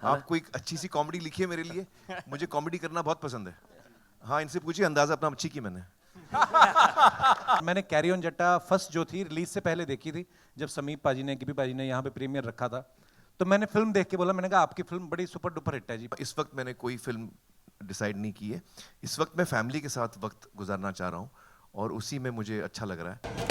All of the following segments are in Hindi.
आप कोई अच्छी सी कॉमेडी लिखिए मेरे लिए, मुझे कॉमेडी करना बहुत पसंद है। हाँ, इनसे पूछिए अंदाजा अपना अच्छी की मैंने। मैंने कैरी ऑन जट्टा फर्स्ट जो थी रिलीज से पहले देखी थी, जब समीप पाजी ने गिबी पाजी ने यहाँ पे प्रीमियर रखा था, तो मैंने फिल्म देख के बोला, मैंने कहा आपकी फिल्म बड़ी सुपर डुपर हिट है जी। इस वक्त मैंने कोई फिल्म डिसाइड नहीं की है। इस वक्त मैं फैमिली के साथ वक्त गुजारना चाह रहा हूँ और उसी में मुझे अच्छा लग रहा है।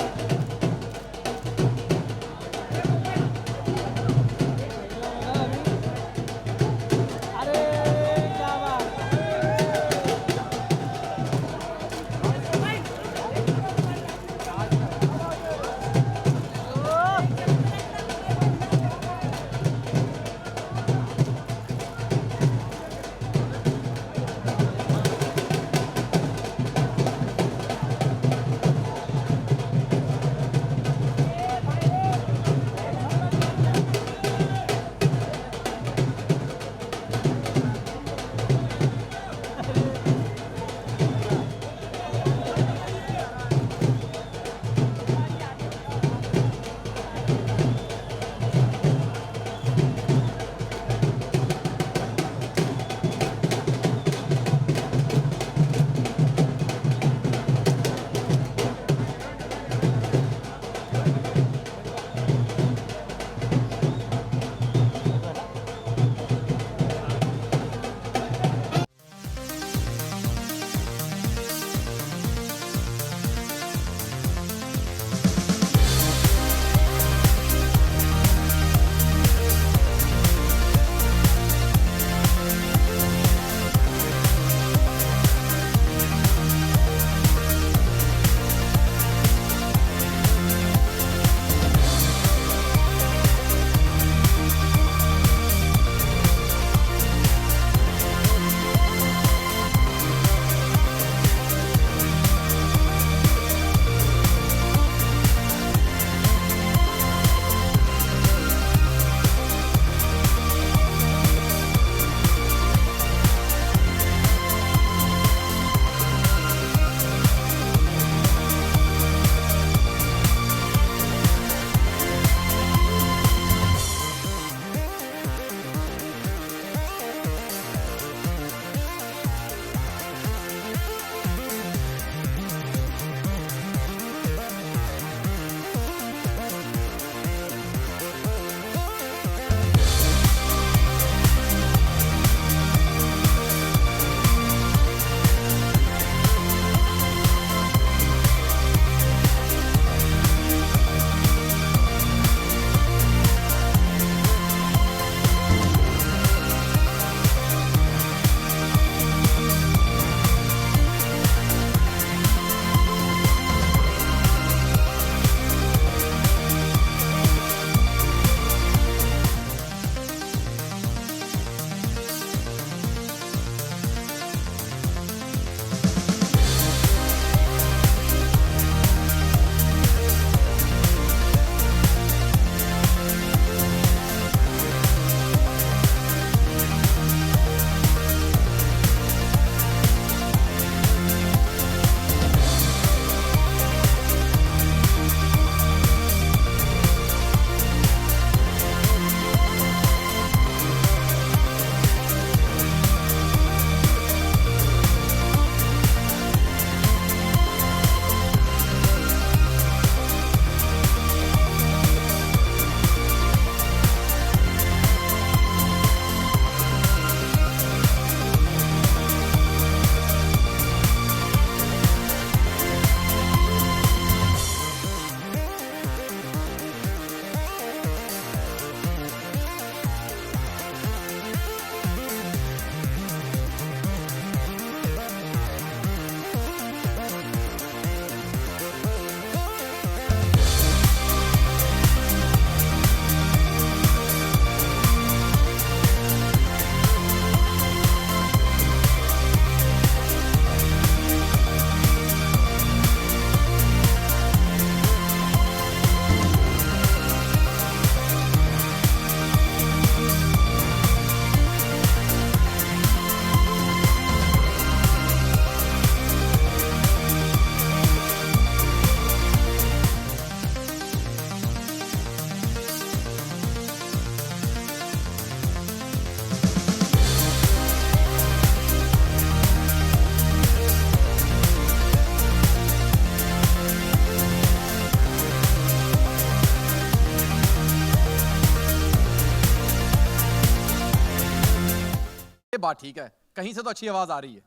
ये बात ठीक है, कहीं से तो अच्छी आवाज आ रही है।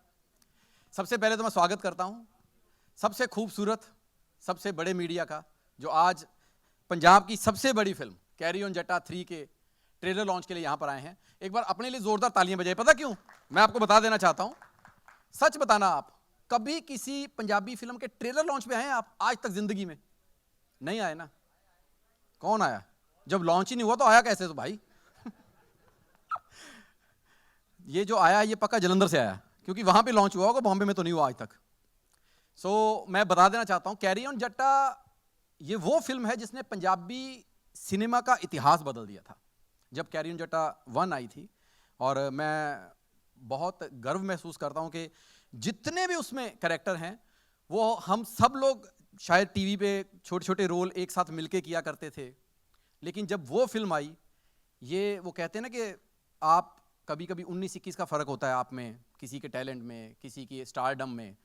सबसे पहले तो मैं स्वागत करता हूं सबसे खूबसूरत, सबसे बड़े मीडिया का, जो आज पंजाब की सबसे बड़ी फिल्म कैरी ऑन जट्टा 3 के ट्रेलर लॉन्च के लिए यहां पर आए हैं। एक बार अपने लिए जोरदार तालियां बजाएं। पता क्यों? मैं आपको बता देना चाहता हूं, सच बताना, आप कभी किसी पंजाबी फिल्म के ट्रेलर लॉन्च पे आए हैं आप आज तक जिंदगी में? नहीं आए ना? कौन आया? जब लॉन्च ही नहीं हुआ तो आया कैसे? तो भाई ये जो आया ये पक्का जलंधर से आया, क्योंकि वहां पे लॉन्च हुआ होगा, बॉम्बे में तो नहीं हुआ आज तक। मैं बता देना चाहता हूं, कैरी ऑन जट्टा ये वो फिल्म है जिसने पंजाबी सिनेमा का इतिहास बदल दिया था। जब कैरी ऑन जट्टा 1 आई थी, और मैं बहुत गर्व महसूस करता हूं कि जितने भी उसमें कैरेक्टर हैं वो हम सब लोग शायद टीवी पे छोटे छोटे रोल एक साथ मिलके किया करते थे, लेकिन जब वो फिल्म आई, ये वो कहते हैं ना कि आप कभी कभी 19-21 का फर्क होता है आप में, किसी के टैलेंट में, किसी की स्टारडम में,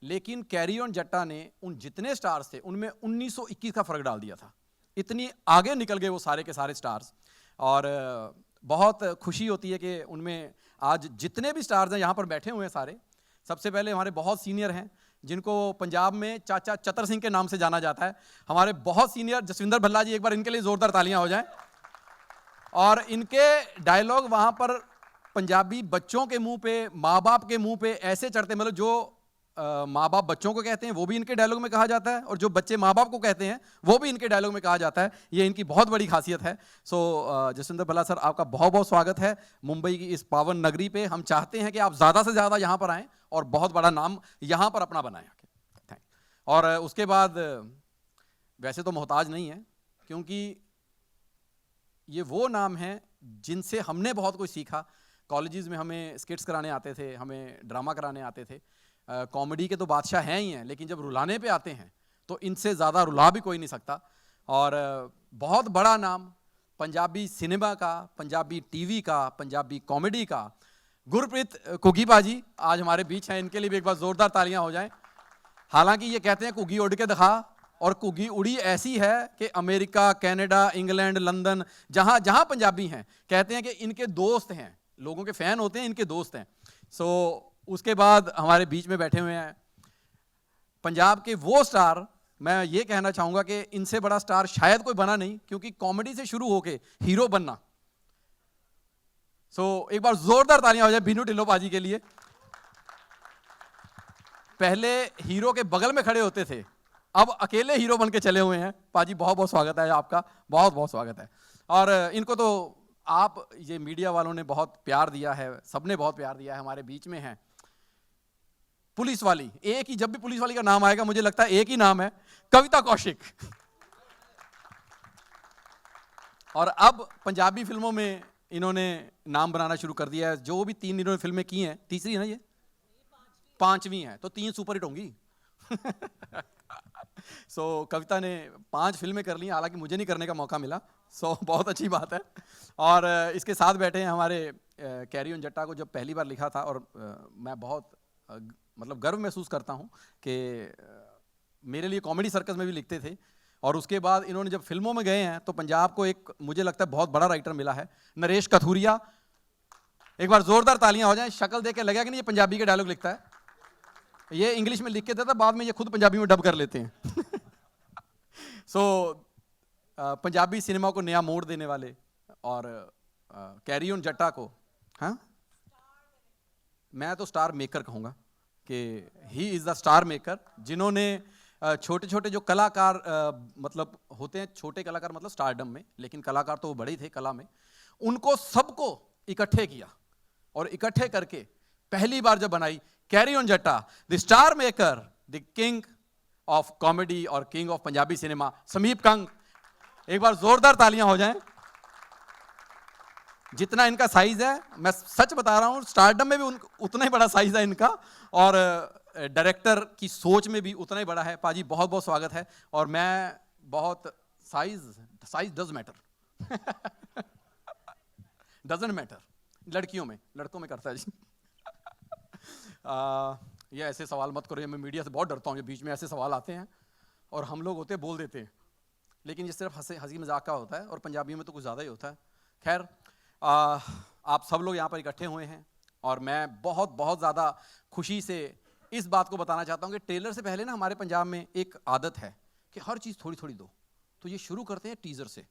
लेकिन कैरी ऑन जट्टा ने उन जितने स्टार्स थे उनमें 1921 का फर्क डाल दिया था। इतनी आगे निकल गए वो सारे के सारे स्टार्स, और बहुत खुशी होती है कि उनमें आज जितने भी स्टार्स हैं यहाँ पर बैठे हुए हैं सारे। सबसे पहले हमारे बहुत सीनियर हैं जिनको पंजाब में चाचा चतर सिंह के नाम से जाना जाता है, हमारे बहुत सीनियर जसविंदर भल्ला जी, एक बार इनके लिए जोरदार तालियां हो जाएं। और इनके डायलॉग वहां पर पंजाबी बच्चों के मुंह पे, माँ बाप के मुंह पे ऐसे चढ़ते, मतलब जो माँ बाप बच्चों को कहते हैं वो भी इनके डायलॉग में कहा जाता है, और जो बच्चे माँ बाप को कहते हैं वो भी इनके डायलॉग में कहा जाता है। ये इनकी बहुत बड़ी खासियत है। जसविंदर भल्ला सर, आपका बहुत बहुत स्वागत है मुंबई की इस पावन नगरी पे। हम चाहते हैं कि आप ज़्यादा से ज़्यादा यहाँ पर आएँ और बहुत बड़ा नाम यहाँ पर अपना बनाएं। और उसके बाद वैसे तो मोहताज नहीं है, क्योंकि ये वो नाम है जिनसे हमने बहुत कुछ सीखा। कॉलेजेस में हमें स्किट्स कराने आते थे, हमें ड्रामा कराने आते थे। कॉमेडी के तो बादशाह हैं ही हैं, लेकिन जब रुलाने पे आते हैं तो इनसे ज़्यादा रुला भी कोई नहीं सकता। और बहुत बड़ा नाम पंजाबी सिनेमा का, पंजाबी टीवी का, पंजाबी कॉमेडी का, गुरप्रीत कुगी बाजी आज हमारे बीच हैं। इनके लिए भी एक बार ज़ोरदार तालियां हो जाएं। हालांकि ये कहते हैं कुगी उड़ के दिखा, और कुगी उड़ी ऐसी है कि अमेरिका, कनाडा, इंग्लैंड, लंदन, जहां जहां पंजाबी हैं कहते हैं कि इनके दोस्त हैं, लोगों के फैन होते हैं, इनके दोस्त हैं। उसके बाद हमारे बीच में बैठे हुए हैं पंजाब के वो स्टार, मैं ये कहना चाहूंगा कि इनसे बड़ा स्टार शायद कोई बना नहीं, क्योंकि कॉमेडी से शुरू होके हीरो बनना। एक बार जोरदार तालियां हो जाए बीनू ढिल्लों पाजी के लिए। पहले हीरो के बगल में खड़े होते थे, अब अकेले हीरो बन के चले हुए हैं। पाजी बहुत बहुत स्वागत है आपका, बहुत बहुत स्वागत है। और इनको तो आप, ये मीडिया वालों ने बहुत प्यार दिया है, सबने बहुत प्यार दिया है। हमारे बीच में है पुलिस वाली, एक ही, जब भी पुलिस वाली का नाम आएगा मुझे लगता है एक ही नाम है, कविता कौशिक। और अब पंजाबी फिल्मों में इन्होंने नाम बनाना शुरू कर दिया है। जो भी 3 इन्होंने फिल्में की हैं, तीसरी है ना ये, 5वीं है, तो 3 सुपरहिट होंगी। कविता ने 5 फिल्में कर ली, हालांकि मुझे नहीं करने का मौका मिला। बहुत अच्छी बात है। और इसके साथ बैठे हैं हमारे कैरी ऑन जट्टा को जब पहली बार लिखा था, और मैं बहुत मतलब गर्व महसूस करता हूं कि मेरे लिए कॉमेडी सर्कस में भी लिखते थे, और उसके बाद इन्होंने जब फिल्मों में गए हैं तो पंजाब को एक, मुझे लगता है, बहुत बड़ा राइटर मिला है, नरेश कथूरिया। एक बार जोरदार तालियां हो जाएं। शक्ल देख के लगा कि नहीं ये पंजाबी के डायलॉग लिखता है, ये इंग्लिश में लिख के देता, बाद में ये खुद पंजाबी में डब कर लेते हैं। पंजाबी सिनेमा को नया मोड़ देने वाले, और कैरी ऑन जट्टा को, हाँ, मैं तो स्टार मेकर कहूँगा कि he is the star maker, जिन्होंने छोटे छोटे जो कलाकार मतलब होते हैं, छोटे कलाकार मतलब स्टारडम में, लेकिन कलाकार तो वो बड़े ही थे कला में, उनको सबको इकट्ठे किया, और इकट्ठे करके पहली बार जब बनाई कैरी ऑन जट्टा, the star maker, the king of comedy और किंग ऑफ पंजाबी सिनेमा, समीप कंग। एक बार जोरदार तालियां हो जाएं। जितना इनका साइज है, मैं सच बता रहा हूं, स्टारडम में भी उतना ही बड़ा साइज है इनका, और डायरेक्टर की सोच में भी उतना ही बड़ा है। पाजी बहुत बहुत स्वागत है। और मैं बहुत, size does matter. Doesn't matter, लड़कियों में, लड़कों में करता है जी। ये ऐसे सवाल मत करो, मैं मीडिया से बहुत डरता हूँ। ये बीच में ऐसे सवाल आते हैं और हम लोग होते बोल देते हैं, लेकिन ये सिर्फ हंसी मजाक का होता है, और पंजाबी में तो कुछ ज़्यादा ही होता है। खैर, आप सब लोग यहाँ पर इकट्ठे हुए हैं, और मैं बहुत बहुत ज़्यादा खुशी से इस बात को बताना चाहता हूँ कि ट्रेलर से पहले ना हमारे पंजाब में एक आदत है कि हर चीज़ थोड़ी थोड़ी दो, तो ये शुरू करते हैं टीज़र से।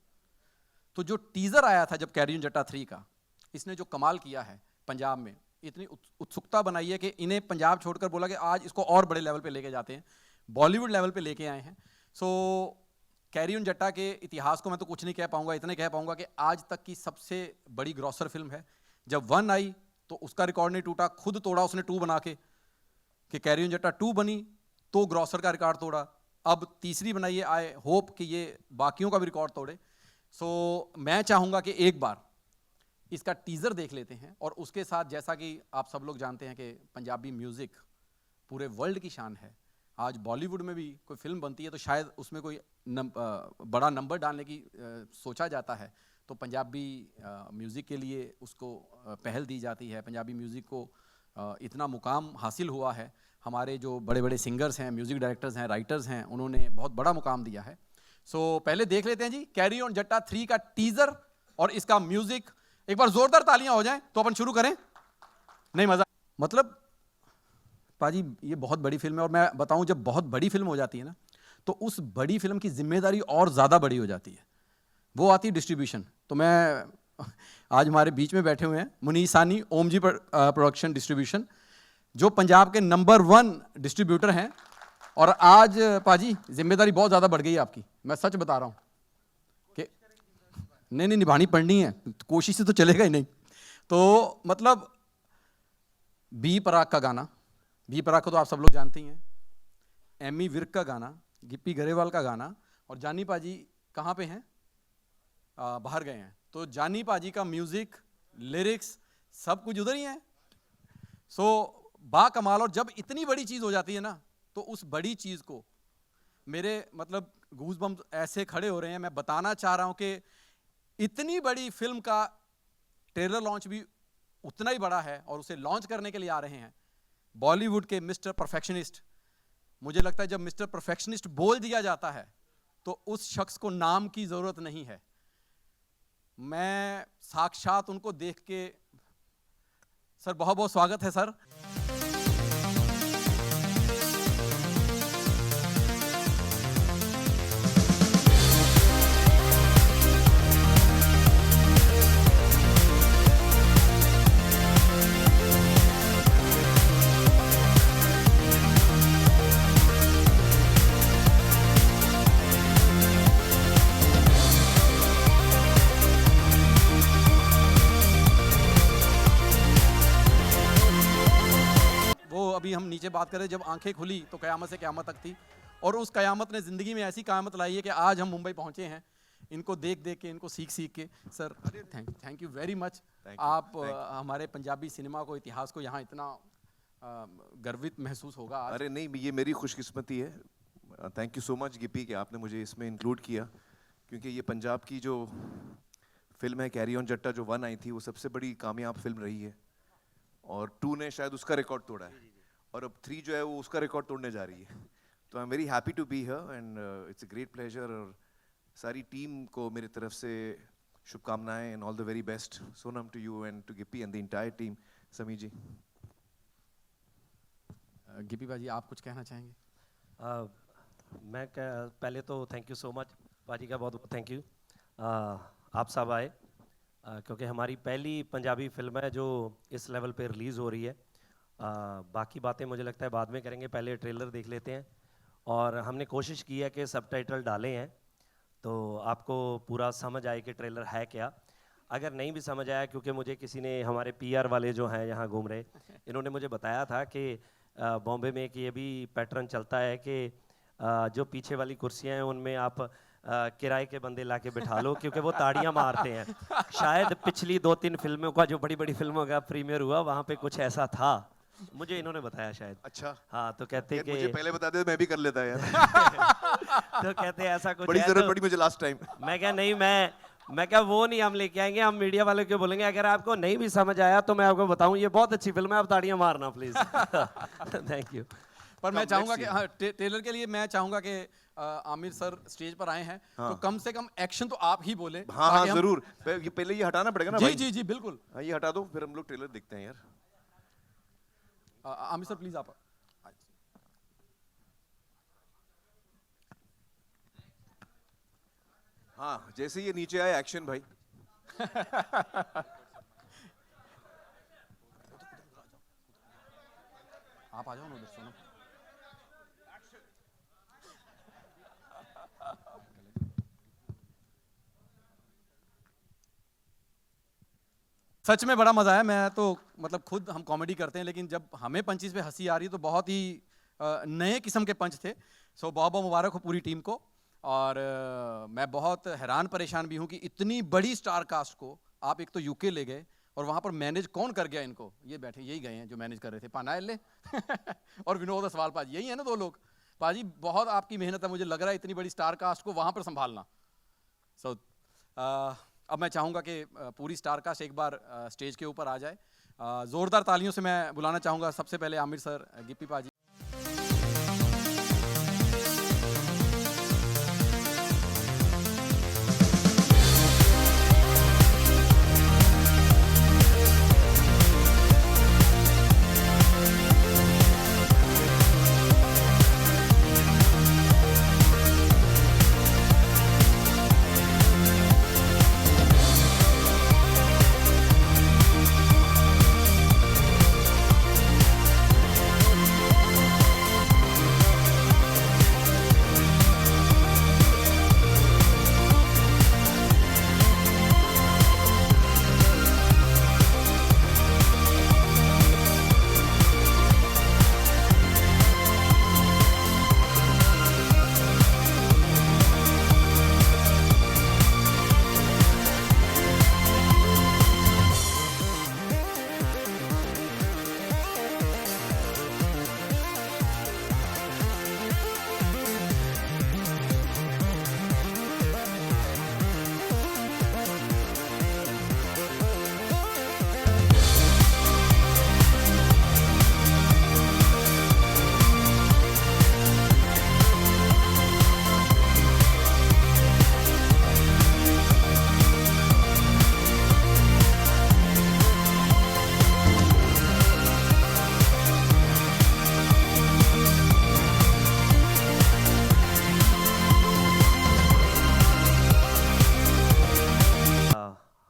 तो जो टीज़र आया था जब कैरी ऑन जट्टा 3 का, इसने जो कमाल किया है पंजाब में, इतनी उत्सुकता बनाई है कि इन्हें पंजाब छोड़कर बोला कि आज इसको और बड़े लेवल पे लेके जाते हैं, बॉलीवुड लेवल पे लेके आए हैं। सो कैरी ऑन जट्टा के इतिहास को मैं तो कुछ नहीं कह पाऊंगा, इतने कह पाऊंगा कि आज तक की सबसे बड़ी ग्रॉसर फिल्म है। जब 1 आई तो उसका रिकॉर्ड नहीं टूटा, खुद तोड़ा उसने 2 बना के, कि कैरी ऑन जट्टा 2 बनी तो ग्रॉसर का रिकॉर्ड तोड़ा। अब तीसरी बनाई है, आई होप कि ये बाकियों का भी रिकॉर्ड तोड़े। सो मैं चाहूँगा कि एक बार इसका टीज़र देख लेते हैं, और उसके साथ जैसा कि आप सब लोग जानते हैं कि पंजाबी म्यूज़िक पूरे वर्ल्ड की शान है। आज बॉलीवुड में भी कोई फिल्म बनती है तो शायद उसमें कोई बड़ा नंबर डालने की सोचा जाता है, तो पंजाबी म्यूज़िक के लिए उसको पहल दी जाती है। पंजाबी म्यूज़िक को इतना मुकाम हासिल हुआ है, हमारे जो बड़े बड़े सिंगर्स हैं, म्यूज़िक डायरेक्टर्स हैं, राइटर्स हैं, उन्होंने बहुत बड़ा मुकाम दिया है। सो पहले देख लेते हैं जी कैरी ऑन जट्टा 3 का टीज़र और इसका म्यूज़िक। एक बार जोरदार तालियां हो जाएं तो अपन शुरू करें। नहीं मजा, मतलब पाजी ये बहुत बड़ी फिल्म है, और मैं बताऊं जब बहुत बड़ी फिल्म हो जाती है ना तो उस बड़ी फिल्म की जिम्मेदारी और ज़्यादा बड़ी हो जाती है, वो आती है डिस्ट्रीब्यूशन। तो मैं आज हमारे बीच में बैठे हुए हैं मुनीस सानी, ओम जी प्रोडक्शन डिस्ट्रीब्यूशन, जो पंजाब के नंबर 1 डिस्ट्रीब्यूटर हैं, और आज पाजी जिम्मेदारी बहुत ज़्यादा बढ़ गई है आपकी, मैं सच बता रहा हूँ कि नहीं निभानी पड़नी है, कोशिश से तो चलेगा ही नहीं। तो मतलब बी प्राक का गाना, बी प्राक को तो आप सब लोग जानते ही हैं, एमी विर्क का गाना, गिप्पी गरेवाल का गाना, और जानी पाजी कहाँ पे हैं, बाहर गए हैं, तो जानी पाजी का म्यूज़िक, लिरिक्स सब कुछ उधर ही है। सो बा कमाल। और जब इतनी बड़ी चीज़ हो जाती है ना तो उस बड़ी चीज़ को मेरे मतलब गूज़बम्स ऐसे खड़े हो रहे हैं। मैं बताना चाह रहा हूँ कि इतनी बड़ी फिल्म का ट्रेलर लॉन्च भी उतना ही बड़ा है, और उसे लॉन्च करने के लिए आ रहे हैं बॉलीवुड के मिस्टर परफेक्शनिस्ट। मुझे लगता है जब मिस्टर परफेक्शनिस्ट बोल दिया जाता है तो उस शख्स को नाम की ज़रूरत नहीं है। मैं साक्षात उनको देख के, सर बहुत बहुत स्वागत है सर। अभी हम नीचे बात करें, जब आंखें खुली तो कयामत से कयामत तक थी, और उस कयामत ने ज़िंदगी में ऐसी कयामत लाई है कि आज हम मुंबई पहुंचे हैं, इनको देख देख के, इनको सीख सीख के। Sir thank you very much. आप हमारे पंजाबी सिनेमा को, इतिहास को यहाँ इतना गर्वित महसूस होगा आज। अरे नहीं, ये मेरी खुशकिस्मती है। Thank you so much Gippy कि आपने मुझे इसमें इंक्लूड किया, क्योंकि ये पंजाब की जो फिल्म है कैरी ऑन जट्टा, जो 1 आई थी, वो सबसे बड़ी कामयाब फिल्म रही है, और 2 ने शायद उसका रिकॉर्ड तोड़ा है, और अब 3 जो है वो उसका रिकॉर्ड तोड़ने जा रही है। तो I am very happy to be here, and it's a great pleasure, और सारी टीम को मेरी तरफ से शुभकामनाएं, and all the very best Sonam to you and to Gippy and the entire team. Sami ji. Gippy भाजी आप कुछ कहना चाहेंगे? पहले तो थैंक यू सो मच भाजी का, बहुत बहुत थैंक यू। आप सब आए, क्योंकि हमारी पहली पंजाबी फिल्म है जो इस लेवल पे रिलीज़ हो रही है। बाकी बातें मुझे लगता है बाद में करेंगे, पहले ट्रेलर देख लेते हैं। और हमने कोशिश की है कि सबटाइटल डाले हैं तो आपको पूरा समझ आए कि ट्रेलर है क्या। अगर नहीं भी समझ आया, क्योंकि मुझे किसी ने, हमारे PR वाले जो हैं यहाँ घूम रहे, इन्होंने मुझे बताया था कि बॉम्बे में कि ये भी पैटर्न चलता है कि जो पीछे वाली कुर्सियाँ हैं उनमें आप किराए के बंदे ला के बिठा लो, क्योंकि वो ताड़ियाँ मारते हैं। शायद पिछली 2-3 फिल्मों का, जो बड़ी बड़ी फिल्मों का प्रीमियर हुआ, वहाँ पे कुछ ऐसा था, मुझे इन्होंने बताया शायद। अच्छा। हाँ, तो कहते कि मुझे पहले बता दे, मैं भी कर लेता यार। तो कहते ऐसा कुछ बड़ी है, जरूरत तो पड़ी मुझे लास्ट टाइम। मैं क्या, नहीं, मैं क्या, वो नहीं हम लेके आएंगे, हम मीडिया वाले को बोलेंगे अगर आपको नहीं भी समझ आया तो मैं आपको बताऊं ये बहुत अच्छी फिल्म है, आप ताड़ियां मारना प्लीज। Thank you. पर मैं चाहूंगा कि हाँ, ट्रेलर के लिए मैं चाहूंगा कि आमिर सर स्टेज पर आए हैं, तो कम से कम एक्शन तो आप ही बोले। हाँ हाँ जरूर, पहले ये हटाना पड़ेगा ना जी भाई। जी जी बिल्कुल। हाँ ये हटा दो, फिर हम लोग ट्रेलर देखते हैं यार। आमिर सर प्लीज आप। हाँ, जैसे ये नीचे आए एक्शन भाई। आप आ जाओ ना उधर से ना। सच में बड़ा मजा आया। मैं तो मतलब खुद हम कॉमेडी करते हैं, लेकिन जब हमें पंचेस पे हंसी आ रही है तो बहुत ही नए किस्म के पंच थे। सो बहुत बहुत मुबारक हो पूरी टीम को। और मैं बहुत हैरान परेशान भी हूँ कि इतनी बड़ी स्टार कास्ट को आप एक तो यूके ले गए और वहाँ पर मैनेज कौन कर गया इनको? ये बैठे यही गए हैं जो मैनेज कर रहे थे, पानायल्ले और विनोद असवाल पाजी, यही है ना दो लोग। पाजी बहुत आपकी मेहनत है, मुझे लग रहा है इतनी बड़ी स्टार कास्ट को वहाँ पर संभालना। सो अब मैं चाहूँगा कि पूरी स्टार कास्ट एक बार स्टेज के ऊपर आ जाए। ज़ोरदार तालियों से मैं बुलाना चाहूँगा सबसे पहले आमिर सर, गिप्पी पाजी।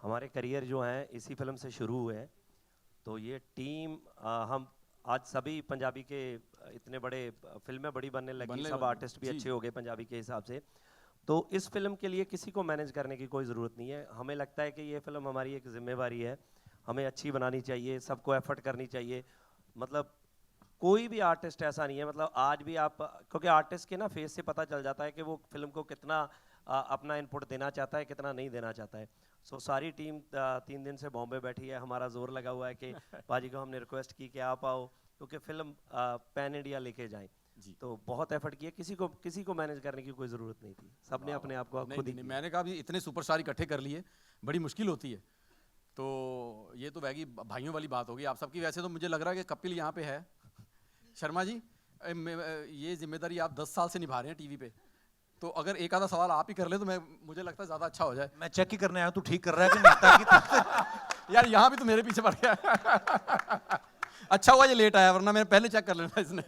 हमारे करियर जो हैं इसी फिल्म से शुरू हुए हैं। तो ये टीम हम आज सभी पंजाबी के इतने बड़े फिल्में बड़ी बनने लगी, सब आर्टिस्ट भी अच्छे हो गए पंजाबी के हिसाब से। तो इस फिल्म के लिए किसी को मैनेज करने की कोई ज़रूरत नहीं है। हमें लगता है कि ये फिल्म हमारी एक जिम्मेवारी है, हमें अच्छी बनानी चाहिए, सबको एफर्ट करनी चाहिए। मतलब कोई भी आर्टिस्ट ऐसा नहीं है, मतलब आज भी आप, क्योंकि आर्टिस्ट के ना फेस से पता चल जाता है कि वो फिल्म को कितना अपना इनपुट देना चाहता है, कितना नहीं देना चाहता है। सो सारी टीम 3 दिन से बॉम्बे बैठी है। हमारा जोर लगा हुआ है कि पाजी को हमने रिक्वेस्ट की कि आप आओ, क्योंकि फिल्म पैन इंडिया लेके जाएं। तो बहुत एफर्ट किया, किसी को मैनेज करने की कोई ज़रूरत नहीं थी, सबने अपने आप को खुद ही नहीं, मैंने कहा भी इतने सुपरस्टार इकट्ठे कर लिए, बड़ी मुश्किल होती है। तो ये तो वैगी भाइयों वाली बात होगी आप सबकी। वैसे तो मुझे लग रहा है कि कपिल यहाँ पे है। शर्मा जी, ये जिम्मेदारी आप 10 साल से निभा रहे हैं टीवी पे, तो अगर एक आधा सवाल आप ही कर ले तो मुझे लगता है ज़्यादा अच्छा हो जाए। मैं चेक ही करने आया हूँ, तू ठीक कर रहा है कि नहीं, ताकि यार यहाँ भी तो मेरे पीछे पड़ गया। अच्छा हुआ ये लेट आया, वरना मैंने पहले चेक कर लेना इसने।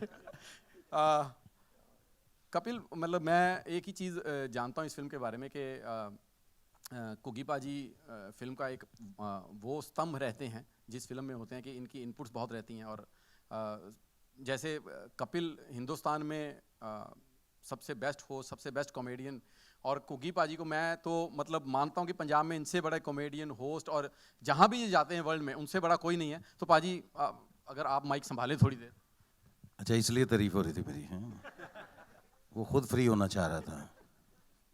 कपिल, मतलब मैं एक ही चीज़ जानता हूँ इस फिल्म के बारे में कि कुगी पाजी फिल्म का एक वो स्तंभ रहते हैं जिस फिल्म में होते हैं कि इनकी इनपुट्स बहुत रहती हैं। और जैसे कपिल हिंदुस्तान में सबसे बेस्ट होस्ट, सबसे बेस्ट कॉमेडियन, और कुगी पाजी को मैं तो मतलब मानता हूँ कि पंजाब में इनसे बड़ा कॉमेडियन, होस्ट, और जहाँ भी ये जाते हैं वर्ल्ड में उनसे बड़ा कोई नहीं है। तो पाजी अगर आप माइक संभालें थोड़ी देर। अच्छा, इसलिए तारीफ हो रही थी मेरी? हैं, वो खुद फ्री होना चाह रहा था।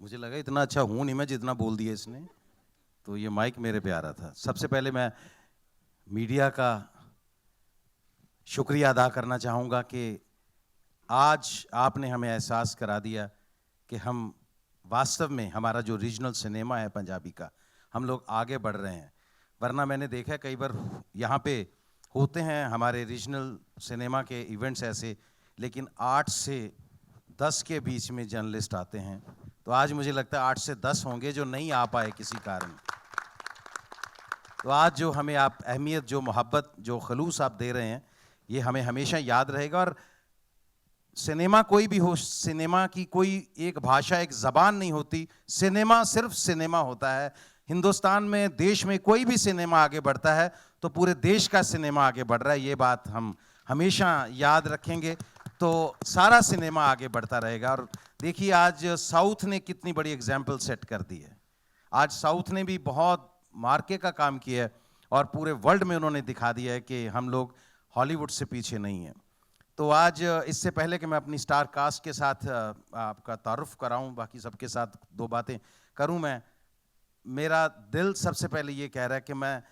मुझे लगा इतना अच्छा हूँ नहीं मैं जितना बोल दिया इसने, तो ये माइक मेरे पे आ रहा था। सबसे पहले मैं मीडिया का शुक्रिया अदा करना चाहूँगा कि आज आपने हमें एहसास करा दिया कि हम वास्तव में हमारा जो रीजनल सिनेमा है पंजाबी का, हम लोग आगे बढ़ रहे हैं। वरना मैंने देखा कई बार यहाँ पे होते हैं हमारे रीजनल सिनेमा के इवेंट्स ऐसे, लेकिन 8 से 10 के बीच में जर्नलिस्ट आते हैं। तो आज मुझे लगता है 8 से 10 होंगे जो नहीं आ पाए किसी कारण। तो आज जो हमें आप अहमियत, जो मोहब्बत, जो खलूस आप दे रहे हैं, ये हमें हमेशा याद रहेगा। और सिनेमा कोई भी हो, सिनेमा की कोई एक भाषा, एक जबान नहीं होती। सिनेमा सिर्फ सिनेमा होता है। हिंदुस्तान में, देश में कोई भी सिनेमा आगे बढ़ता है तो पूरे देश का सिनेमा आगे बढ़ रहा है, ये बात हम हमेशा याद रखेंगे। तो सारा सिनेमा आगे बढ़ता रहेगा। और देखिए आज साउथ ने कितनी बड़ी एग्जाम्पल सेट कर दी है। आज साउथ ने भी बहुत मार्के का काम किया है और पूरे वर्ल्ड में उन्होंने दिखा दिया है कि हम लोग हॉलीवुड से पीछे नहीं हैं। तो आज इससे पहले कि मैं अपनी स्टार कास्ट के साथ आपका तारुफ कराऊं, बाकी सबके साथ दो बातें करूं, मेरा दिल सबसे पहले ये कह रहा है कि मैं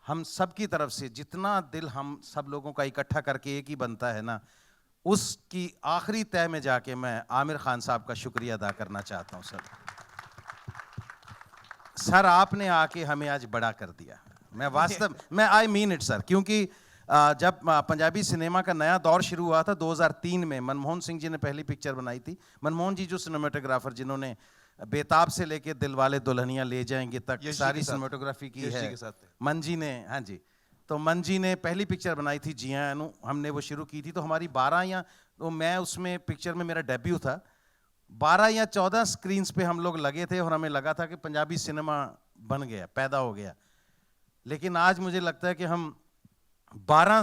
हम सब की तरफ से जितना दिल हम सब लोगों का इकट्ठा करके एक ही बनता है ना, उसकी आखिरी तय में जाके मैं आमिर खान साहब का शुक्रिया अदा करना चाहता हूं। सर आपने आके हमें आज बड़ा कर दिया। मैं वास्तव में आई मीन इट सर, क्योंकि जब पंजाबी सिनेमा का नया दौर शुरू हुआ था 2003 में, मनमोहन सिंह जी ने पहली पिक्चर बनाई थी। मनमोहन जी जो सिनेमेटोग्राफर जिन्होंने बेताब से लेके दिलवाले दुल्हनिया ले जाएंगे तक सारी सिनेमेटोग्राफी की है, मन जी ने, हाँ जी, तो मन जी ने पहली पिक्चर बनाई थी जिया अनु, हमने वो शुरू की थी। तो हमारी 12 या तो मैं उसमें पिक्चर में मेरा डेब्यू था, 12 या 14 स्क्रीन्स पे हम लोग लगे थे और हमें लगा था कि पंजाबी सिनेमा बन गया, पैदा हो गया। लेकिन आज मुझे लगता है कि हम 12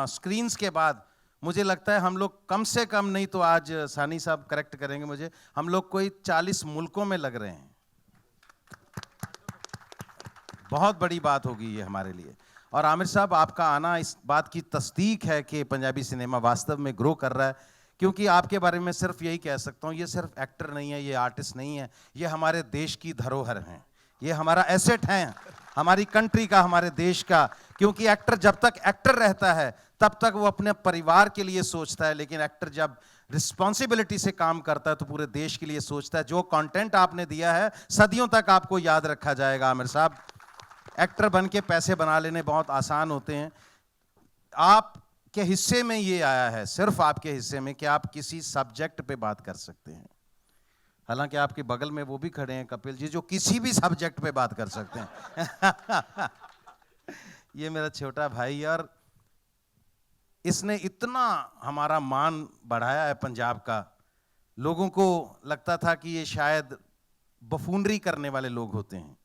स्क्रीन्स के बाद मुझे लगता है हम लोग कम से कम नहीं तो आज सानी साहब करेक्ट करेंगे मुझे, हम लोग कोई 40 मुल्कों में लग रहे हैं। बहुत बड़ी बात होगी ये हमारे लिए। और आमिर साहब आपका आना इस बात की तस्दीक है कि पंजाबी सिनेमा वास्तव में ग्रो कर रहा है, क्योंकि आपके बारे में सिर्फ यही कह सकता हूँ, ये सिर्फ एक्टर नहीं है, ये आर्टिस्ट नहीं है, ये हमारे देश की धरोहर हैं, ये हमारा एसेट है, हमारी कंट्री का, हमारे देश का। क्योंकि एक्टर जब तक एक्टर रहता है तब तक वो अपने परिवार के लिए सोचता है, लेकिन एक्टर जब रिस्पॉन्सिबिलिटी से काम करता है तो पूरे देश के लिए सोचता है। जो कंटेंट आपने दिया है सदियों तक आपको याद रखा जाएगा आमिर साहब। एक्टर बन के पैसे बना लेने बहुत आसान होते हैं। आपके हिस्से में ये आया है, सिर्फ आपके हिस्से में, कि आप किसी सब्जेक्ट पे बात कर सकते हैं। हालांकि आपके बगल में वो भी खड़े हैं कपिल जी, जो किसी भी सब्जेक्ट पे बात कर सकते हैं। ये मेरा छोटा भाई, और इसने इतना हमारा मान बढ़ाया है पंजाब का। लोगों को लगता था कि ये शायद बफूनरी करने वाले लोग होते हैं,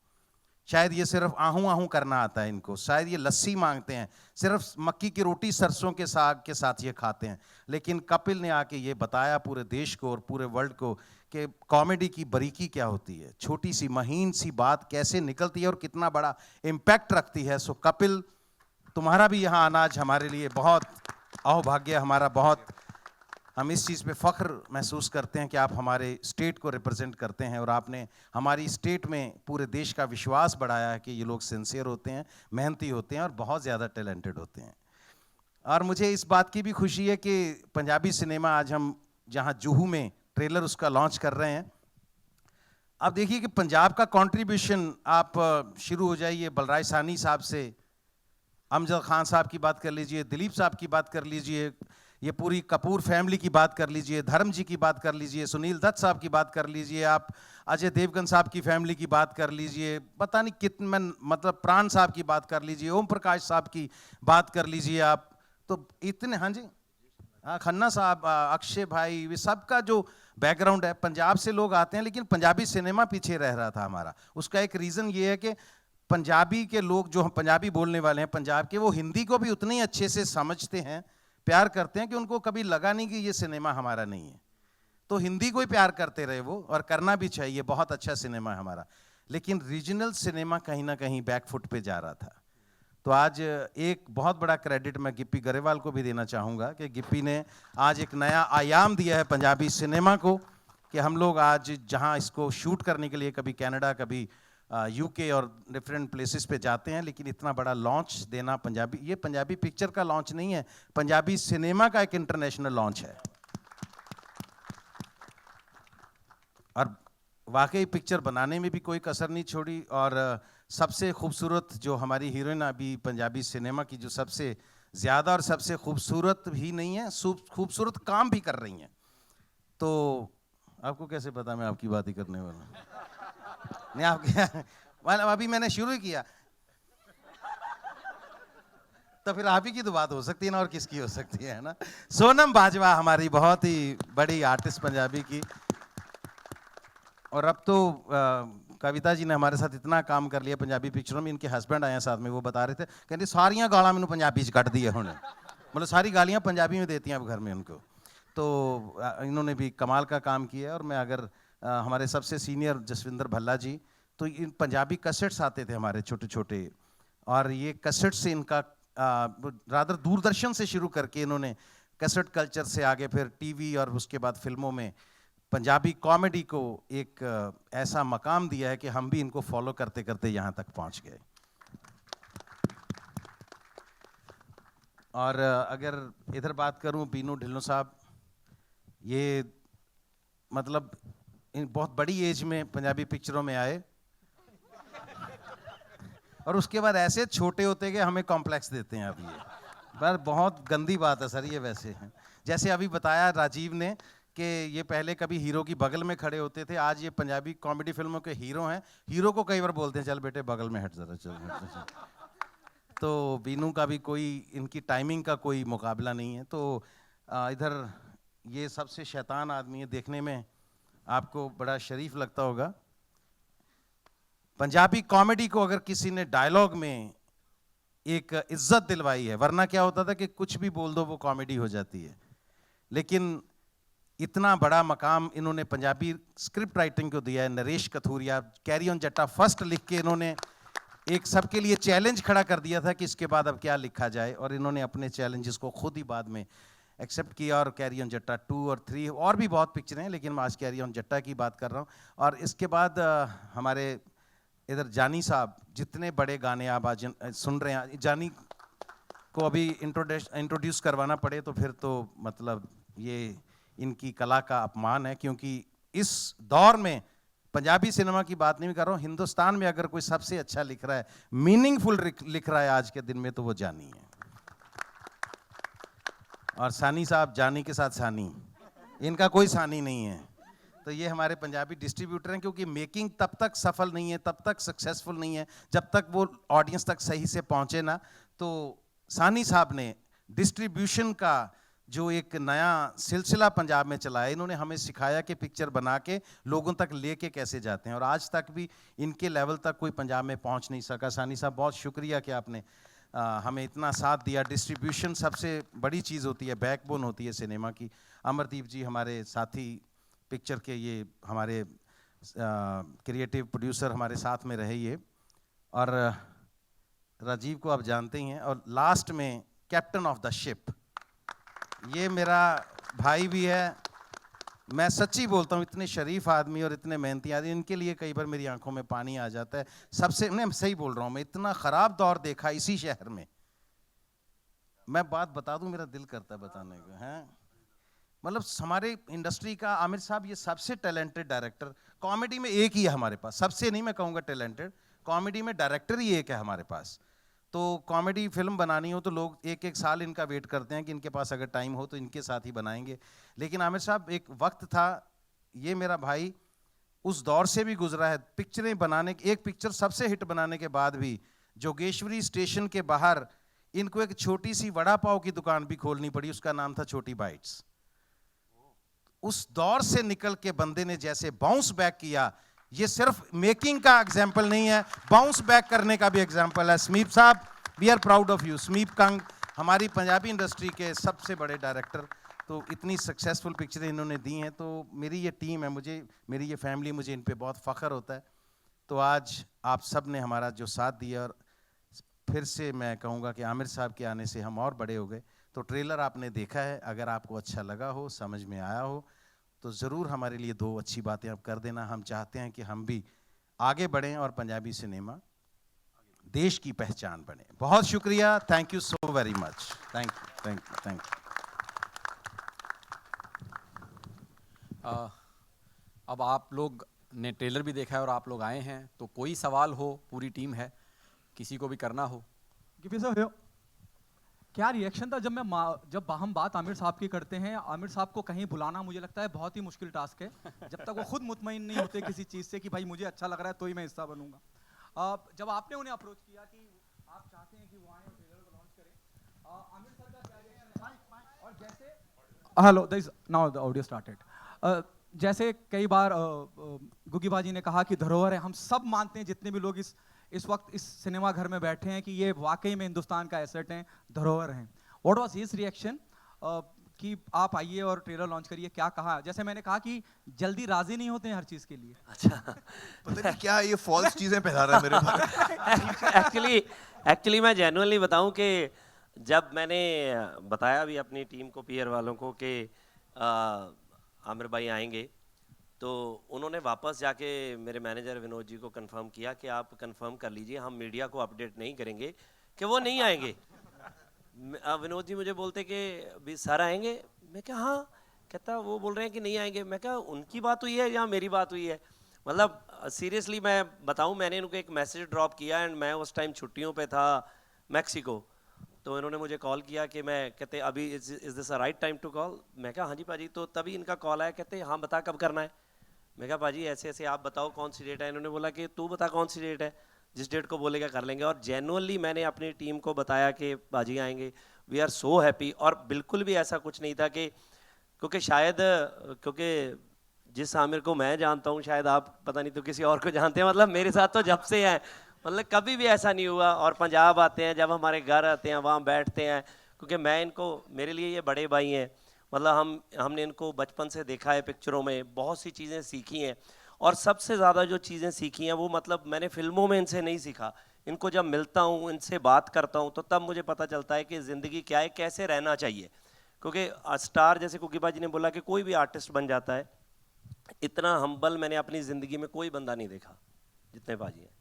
शायद ये सिर्फ आहू आहू करना आता है इनको, शायद ये लस्सी मांगते हैं, सिर्फ मक्की की रोटी सरसों के साग के साथ ये खाते हैं। लेकिन कपिल ने आके ये बताया पूरे देश को और पूरे वर्ल्ड को कि कॉमेडी की बारीकी क्या होती है, छोटी सी महीन सी बात कैसे निकलती है और कितना बड़ा इम्पैक्ट रखती है। सो कपिल, तुम्हारा भी यहाँ आना आज हमारे लिए बहुत अहोभाग्य, हमारा बहुत, हम इस चीज़ पे फ़ख्र महसूस करते हैं कि आप हमारे स्टेट को रिप्रेजेंट करते हैं और आपने हमारी स्टेट में पूरे देश का विश्वास बढ़ाया है कि ये लोग सिंसियर होते हैं, मेहनती होते हैं और बहुत ज़्यादा टैलेंटेड होते हैं। और मुझे इस बात की भी खुशी है कि पंजाबी सिनेमा आज हम जहाँ जुहू में ट्रेलर उसका लॉन्च कर रहे हैं। अब देखिए कि पंजाब का कंट्रीब्यूशन, आप शुरू हो जाइए बलराज सानी साहब से, अमजद खान साहब की बात कर लीजिए, दिलीप साहब की बात कर लीजिए, ये पूरी कपूर फैमिली की बात कर लीजिए, धर्म जी की बात कर लीजिए, सुनील दत्त साहब की बात कर लीजिए, आप अजय देवगन साहब की फैमिली की बात कर लीजिए, पता नहीं कितने, मतलब प्राण साहब की बात कर लीजिए, ओम प्रकाश साहब की बात कर लीजिए आप, तो इतने, हाँ जी, हाँ, खन्ना साहब, अक्षय भाई, वे सबका जो बैकग्राउंड है, पंजाब से लोग आते हैं, लेकिन पंजाबी सिनेमा पीछे रह रहा था हमारा। उसका एक रीज़न ये है कि पंजाबी के लोग जो पंजाबी बोलने वाले हैं पंजाब के, वो हिंदी को भी उतने ही अच्छे से समझते हैं, प्यार करते हैं, कि उनको कभी लगा नहीं कि ये सिनेमा हमारा नहीं है। तो हिंदी को ही प्यार करते रहे वो, और करना भी चाहिए, बहुत अच्छा सिनेमा है हमारा। लेकिन रीजनल सिनेमा कहीं ना कहीं बैकफुट पे जा रहा था। तो आज एक बहुत बड़ा क्रेडिट मैं गिप्पी गरेवाल को भी देना चाहूँगा कि गिप्पी ने आज एक नया आयाम दिया है पंजाबी सिनेमा को, कि हम लोग आज जहाँ इसको शूट करने के लिए कभी कनाडा, कभी यूके और डिफरेंट प्लेसेस पे जाते हैं, लेकिन इतना बड़ा लॉन्च देना पंजाबी, ये पंजाबी पिक्चर का लॉन्च नहीं है, पंजाबी सिनेमा का एक इंटरनेशनल लॉन्च है। और वाकई पिक्चर बनाने में भी कोई कसर नहीं छोड़ी, और सबसे खूबसूरत जो हमारी हीरोइन अभी पंजाबी सिनेमा की, जो सबसे ज़्यादा और सबसे खूबसूरत भी नहीं है, खूबसूरत काम भी कर रही हैं। तो आपको कैसे पता मैं आपकी बात ही करने वाला हूँ? नहीं, आपके अभी मैंने शुरू ही किया। तो फिर आप ही की तो बात हो सकती है ना, और किसकी हो सकती है ना। सोनम बाजवा हमारी बहुत ही बड़ी आर्टिस्ट पंजाबी की, और अब तो कविता जी ने हमारे साथ इतना काम कर लिया पंजाबी पिक्चरों में। इनके हस्बैंड आए हैं साथ में, वो बता रहे थे, कहते सारियां गालां मैनू पंजाबी च कट दी है हुण, मतलब सारी गालियां पंजाबी में देती हैं अब घर में उनको। तो इन्होंने भी कमाल का काम किया है। और मैं अगर हमारे सबसे सीनियर जसविंदर भल्ला जी, तो इन पंजाबी कैसेट्स आते थे हमारे छोटे छोटे, और ये कैसेट से इनका रादर दूरदर्शन से शुरू करके इन्होंने कैसेट कल्चर से आगे फिर टीवी और उसके बाद फिल्मों में पंजाबी कॉमेडी को एक ऐसा मकाम दिया है कि हम भी इनको फॉलो करते करते यहाँ तक पहुँच गए। और अगर इधर बात करूँ, बीनू ढिल्लों साहब, ये मतलब बहुत बड़ी एज में पंजाबी पिक्चरों में आए, और उसके बाद ऐसे छोटे होते गए, हमें कॉम्प्लेक्स देते हैं अब ये। पर बहुत गंदी बात है सर ये वैसे हैं। जैसे अभी बताया राजीव ने कि ये पहले कभी हीरो की बगल में खड़े होते थे, आज ये पंजाबी कॉमेडी फिल्मों के हीरो हैं। हीरो को कई बार बोलते हैं चल बेटे बगल में हट जरा, चल। तो बीनू का भी कोई, इनकी टाइमिंग का कोई मुकाबला नहीं है। तो इधर ये सबसे शैतान आदमी है, देखने में आपको बड़ा शरीफ लगता होगा। पंजाबी कॉमेडी को अगर किसी ने डायलॉग में एक इज्जत दिलवाई है, वरना क्या होता था कि कुछ भी बोल दो वो कॉमेडी हो जाती है, लेकिन इतना बड़ा मकाम इन्होंने पंजाबी स्क्रिप्ट राइटिंग को दिया है। नरेश कथूरिया, कैरी ऑन जट्टा फर्स्ट लिख के इन्होंने एक सबके लिए चैलेंज खड़ा कर दिया था कि इसके बाद अब क्या लिखा जाए, और इन्होंने अपने चैलेंजेस को खुद ही बाद में एक्सेप्ट किया। और कैरी ऑन जट्टा 2 और 3 और भी बहुत पिक्चरें हैं, लेकिन मैं आज कैरी ऑन जट्टा की बात कर रहा हूँ। और इसके बाद हमारे इधर जानी साहब, जितने बड़े गाने आप आज सुन रहे हैं, जानी को अभी इंट्रोड्यूस करवाना पड़े तो फिर तो मतलब ये इनकी कला का अपमान है, क्योंकि इस दौर में पंजाबी सिनेमा की बात नहीं कर रहा हूँ, हिंदुस्तान में अगर कोई सबसे अच्छा लिख रहा है, मीनिंगफुल लिख रहा है आज के दिन में, तो वो जानी है। और सानी साहब, जानी के साथ सानी, इनका कोई सानी नहीं है। तो ये हमारे पंजाबी डिस्ट्रीब्यूटर हैं, क्योंकि मेकिंग तब तक सफल नहीं है, तब तक सक्सेसफुल नहीं है, जब तक वो ऑडियंस तक सही से पहुंचे ना। तो सानी साहब ने डिस्ट्रीब्यूशन का जो एक नया सिलसिला पंजाब में चलाया, इन्होंने हमें सिखाया कि पिक्चर बना के लोगों तक लेके कैसे जाते हैं, और आज तक भी इनके लेवल तक कोई पंजाब में पहुंच नहीं सका। सानी साहब बहुत शुक्रिया कि आपने हमें इतना साथ दिया। डिस्ट्रीब्यूशन सबसे बड़ी चीज़ होती है, बैकबोन होती है सिनेमा की। अमरदीप जी हमारे साथी पिक्चर के, ये हमारे क्रिएटिव प्रोड्यूसर हमारे साथ में रहे ये, और राजीव को आप जानते ही हैं। और लास्ट में कैप्टन ऑफ द शिप, ये मेरा भाई भी है। मैं सच्ची बोलता हूँ, इतने शरीफ आदमी और इतने मेहनती आदमी, इनके लिए कई बार मेरी आंखों में पानी आ जाता है। सबसे, मैं सही बोल रहा हूँ, मैं इतना ख़राब दौर देखा इसी शहर में। मैं बात बता दूँ, मेरा दिल करता है बताने को, हैं। मतलब हमारे इंडस्ट्री का आमिर साहब ये सबसे टैलेंटेड डायरेक्टर, कॉमेडी में एक ही है हमारे पास, सबसे नहीं मैं कहूँगा टैलेंटेड, कॉमेडी में डायरेक्टर ही एक है हमारे पास। तो कॉमेडी फिल्म बनानी हो तो लोग एक एक साल इनका वेट करते हैं कि इनके पास अगर टाइम हो तो इनके साथ ही बनाएंगे। लेकिन आमिर साहब, एक वक्त था, ये मेरा भाई उस दौर से भी गुजरा है, पिक्चरें बनाने, एक पिक्चर सबसे हिट बनाने के बाद भी जोगेश्वरी स्टेशन के बाहर इनको एक छोटी सी वड़ा पाव की दुकान भी खोलनी पड़ी, उसका नाम था छोटी बाइट्स। उस दौर से निकल के बंदे ने जैसे बाउंस बैक किया, ये सिर्फ मेकिंग का एग्जाम्पल नहीं है, बाउंस बैक करने का भी एग्जाम्पल है। समीप साहब, we are proud of you. Sameep Kang हमारी पंजाबी इंडस्ट्री के सबसे बड़े डायरेक्टर, तो इतनी सक्सेसफुल पिक्चरें इन्होंने दी हैं। तो मेरी ये टीम है, मुझे, मेरी ये फैमिली, मुझे इन पे बहुत फ़ख्र होता है। तो आज आप सब ने हमारा जो साथ दिया, और फिर से मैं कहूँगा कि आमिर साहब के आने से हम और बड़े हो गए। तो ट्रेलर आपने देखा है, अगर आपको अच्छा लगा हो, समझ में आया हो, तो ज़रूर हमारे लिए 2 अच्छी बातें आप कर देना। हम चाहते हैं कि हम भी आगे बढ़ें और पंजाबी सिनेमा देश की पहचान बने। बहुत शुक्रिया, thank you so very much, thank you, thank you, thank you. अब आप लोग ने ट्रेलर भी देखा है और आप लोग आए हैं, तो कोई सवाल हो, पूरी टीम है, किसी को भी करना हो। गिपी साहब, क्या रिएक्शन था जब हम बात आमिर साहब की करते हैं? आमिर साहब को कहीं बुलाना मुझे लगता है बहुत ही मुश्किल टास्क है, जब तक वो खुद मुतमईन नहीं होते किसी चीज़ से कि भाई मुझे अच्छा लग रहा है तो ही मैं हिस्सा बनूंगा। जब आपने उन्हें अप्रोच किया कि आप चाहते हैं कि वो आए और ट्रेलर को लॉन्च करें, hello this now the audio started. जैसे कई बार गुगी बाजी ने कहा कि धरोहर है, हम सब मानते हैं जितने भी लोग इस वक्त इस सिनेमा घर में बैठे हैं कि ये वाकई में हिंदुस्तान का एसेट है, धरोहर हैं। व्हाट वाज हिज रिएक्शन कि आप आइए और ट्रेलर लॉन्च करिए, क्या कहा? जैसे मैंने कहा कि जल्दी राजी नहीं होते हैं हर चीज के लिए। अच्छा पता नहीं क्या ये फॉल्स चीजें फैला रहा है मेरे बारे में। एक्चुअली मैं जेन्युइनली बताऊं कि जब मैंने बताया भी अपनी टीम को, पीयर वालों को कि आमिर भाई आएंगे, तो उन्होंने वापस जाके मेरे मैनेजर विनोद जी को कंफर्म किया कि आप कंफर्म कर लीजिए, हम मीडिया को अपडेट नहीं करेंगे कि वो नहीं आएंगे। विनोद जी मुझे बोलते कि भी सर आएंगे, मैं क्या हाँ, कहता वो बोल रहे हैं कि नहीं आएंगे। मैं क्या उनकी बात हुई है या मेरी बात हुई है? मतलब सीरियसली मैं बताऊं, मैंने उनको एक मैसेज ड्रॉप किया एंड मैं उस टाइम छुट्टियों पे था मैक्सिको, तो इन्होंने मुझे कॉल किया कि मैं कहते अभी is this a right time to call? मैं कहा हाँ जी पाजी। तो तभी इनका कॉल आया, कहते हाँ बता कब करना है। मैं कहा पाजी ऐसे ऐसे आप बताओ कौन सी डेट है। इन्होंने बोला कि तू बता कौन सी डेट है, जिस डेट को बोलेगा कर लेंगे। और जेन्युइनली मैंने अपनी टीम को बताया कि पाजी आएंगे, वी आर सो हैप्पी। और बिल्कुल भी ऐसा कुछ नहीं था कि क्योंकि जिस आमिर को मैं जानता हूँ शायद आप पता नहीं तो किसी और को जानते हैं, मतलब मेरे साथ तो जब से हैं, मतलब कभी भी ऐसा नहीं हुआ। और पंजाब आते हैं, जब हमारे घर आते हैं वहाँ बैठते हैं, क्योंकि मैं इनको, मेरे लिए ये बड़े भाई हैं, मतलब हमने इनको बचपन से देखा है पिक्चरों में, बहुत सी चीज़ें सीखी हैं। और सबसे ज़्यादा जो चीज़ें सीखी हैं वो मतलब मैंने फिल्मों में इनसे नहीं सीखा। इनको जब मिलता हूँ, इनसे बात करता हूँ, तो तब मुझे पता चलता है कि ज़िंदगी क्या है, कैसे रहना चाहिए। क्योंकि स्टार जैसे कुकीबा जी ने बोला कि कोई भी आर्टिस्ट बन जाता है, इतना हम्बल मैंने अपनी ज़िंदगी में कोई बंदा नहीं देखा जितने बाजी हैं।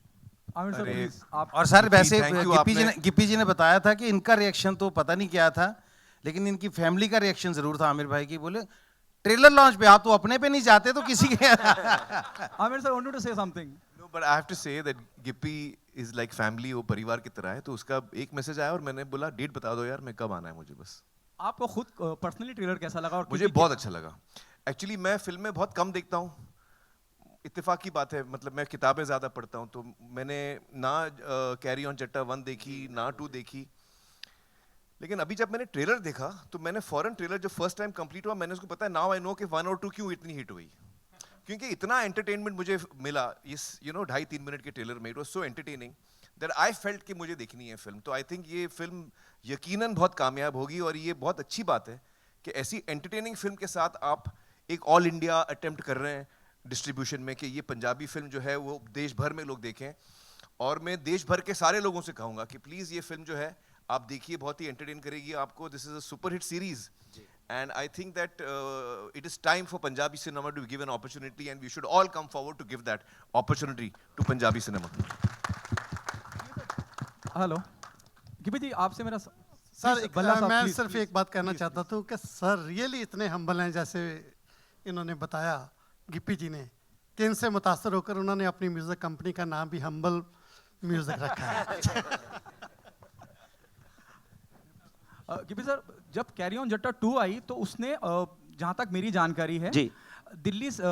आमिर सर अरे, प्लीज आप। और सर वैसे thank you, गिप्पी जी ने बताया था कि इनका रिएक्शन तो पता नहीं क्या था, लेकिन इनकी फैमिली का रिएक्शन जरूर था आमिर भाई की। बोले ट्रेलर लॉन्च पे आप तो अपने पे नहीं जाते तो किसी के Aamir sir wanted to say something. No, but I have to say that Gippy is like family, वो परिवार की तरह है। तो उसका एक मैसेज आया और मैंने बोला डेट बता दो यार, मैं कब आना है मुझे बस। आपको खुद पर्सनली ट्रेलर कैसा लगा? और मुझे बहुत अच्छा लगा। एक्चुअली मैं फिल्में बहुत कम देखता हूँ, इत्तेफाक की बात है, मतलब मैं किताबें ज़्यादा पढ़ता हूँ। तो मैंने ना कैरी ऑन जट्टा 1 देखी, ना 2 देखी। लेकिन अभी जब मैंने ट्रेलर देखा तो मैंने फॉरेन ट्रेलर जब फर्स्ट टाइम कंप्लीट हुआ, मैंने उसको पता है, नाउ आई नो कि 1 और 2 क्यों इतनी हिट हुई। क्योंकि इतना एंटरटेनमेंट मुझे मिला इस 2.5-3 मिनट के ट्रेलर में। It was so entertaining that I felt कि मुझे देखनी है फिल्म। तो आई थिंक ये फिल्म यकीनन बहुत कामयाब होगी। और ये बहुत अच्छी बात है कि ऐसी एंटरटेनिंग फिल्म के साथ आप एक ऑल इंडिया अटेम्प्ट कर रहे हैं डिस्ट्रीब्यूशन में, कि ये पंजाबी फिल्म जो है वो देश भर में लोग देखें। और मैं देश भर के सारे लोगों से कहूँगा कि प्लीज़ ये फिल्म जो है आप देखिए, बहुत ही एंटरटेन करेगी आपको। This is a super hit series and I think that it is time for Punjabi cinema to be given opportunity, and we should all come forward to give that opportunity to Punjabi cinema. Hello Gippy ji, आपसे मेरा सर बल्ला साहब, मैं please, सिर्फ please, एक बात कहना please, चाहता था कि सर रियली इतने हम्बल हैं, जैसे इन्होंने बताया गिप्पी जी ने, कि इनसे मुतासर होकर उन्होंने अपनी म्यूजिक कंपनी का नाम भी हम्बल म्यूजिक रखा है। गिपी सर, जब कैरी ऑन जट्टा 2 आई तो उसने जहां तक मेरी जानकारी है जी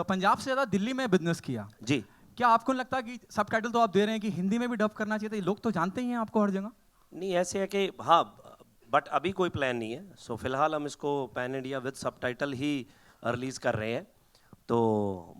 पंजाब से ज्यादा दिल्ली में बिजनेस किया। जी। क्या आपको नहीं लगता कि सबटाइटल तो आप दे रहे हैं कि हिंदी में भी डब करना चाहिए था? लोग तो जानते ही हैं आपको हर जगह। नहीं ऐसे है कि हाँ, बट अभी कोई प्लान नहीं है। सो फिलहाल हम इसको pan India with subtitle he release कर रहे हैं। तो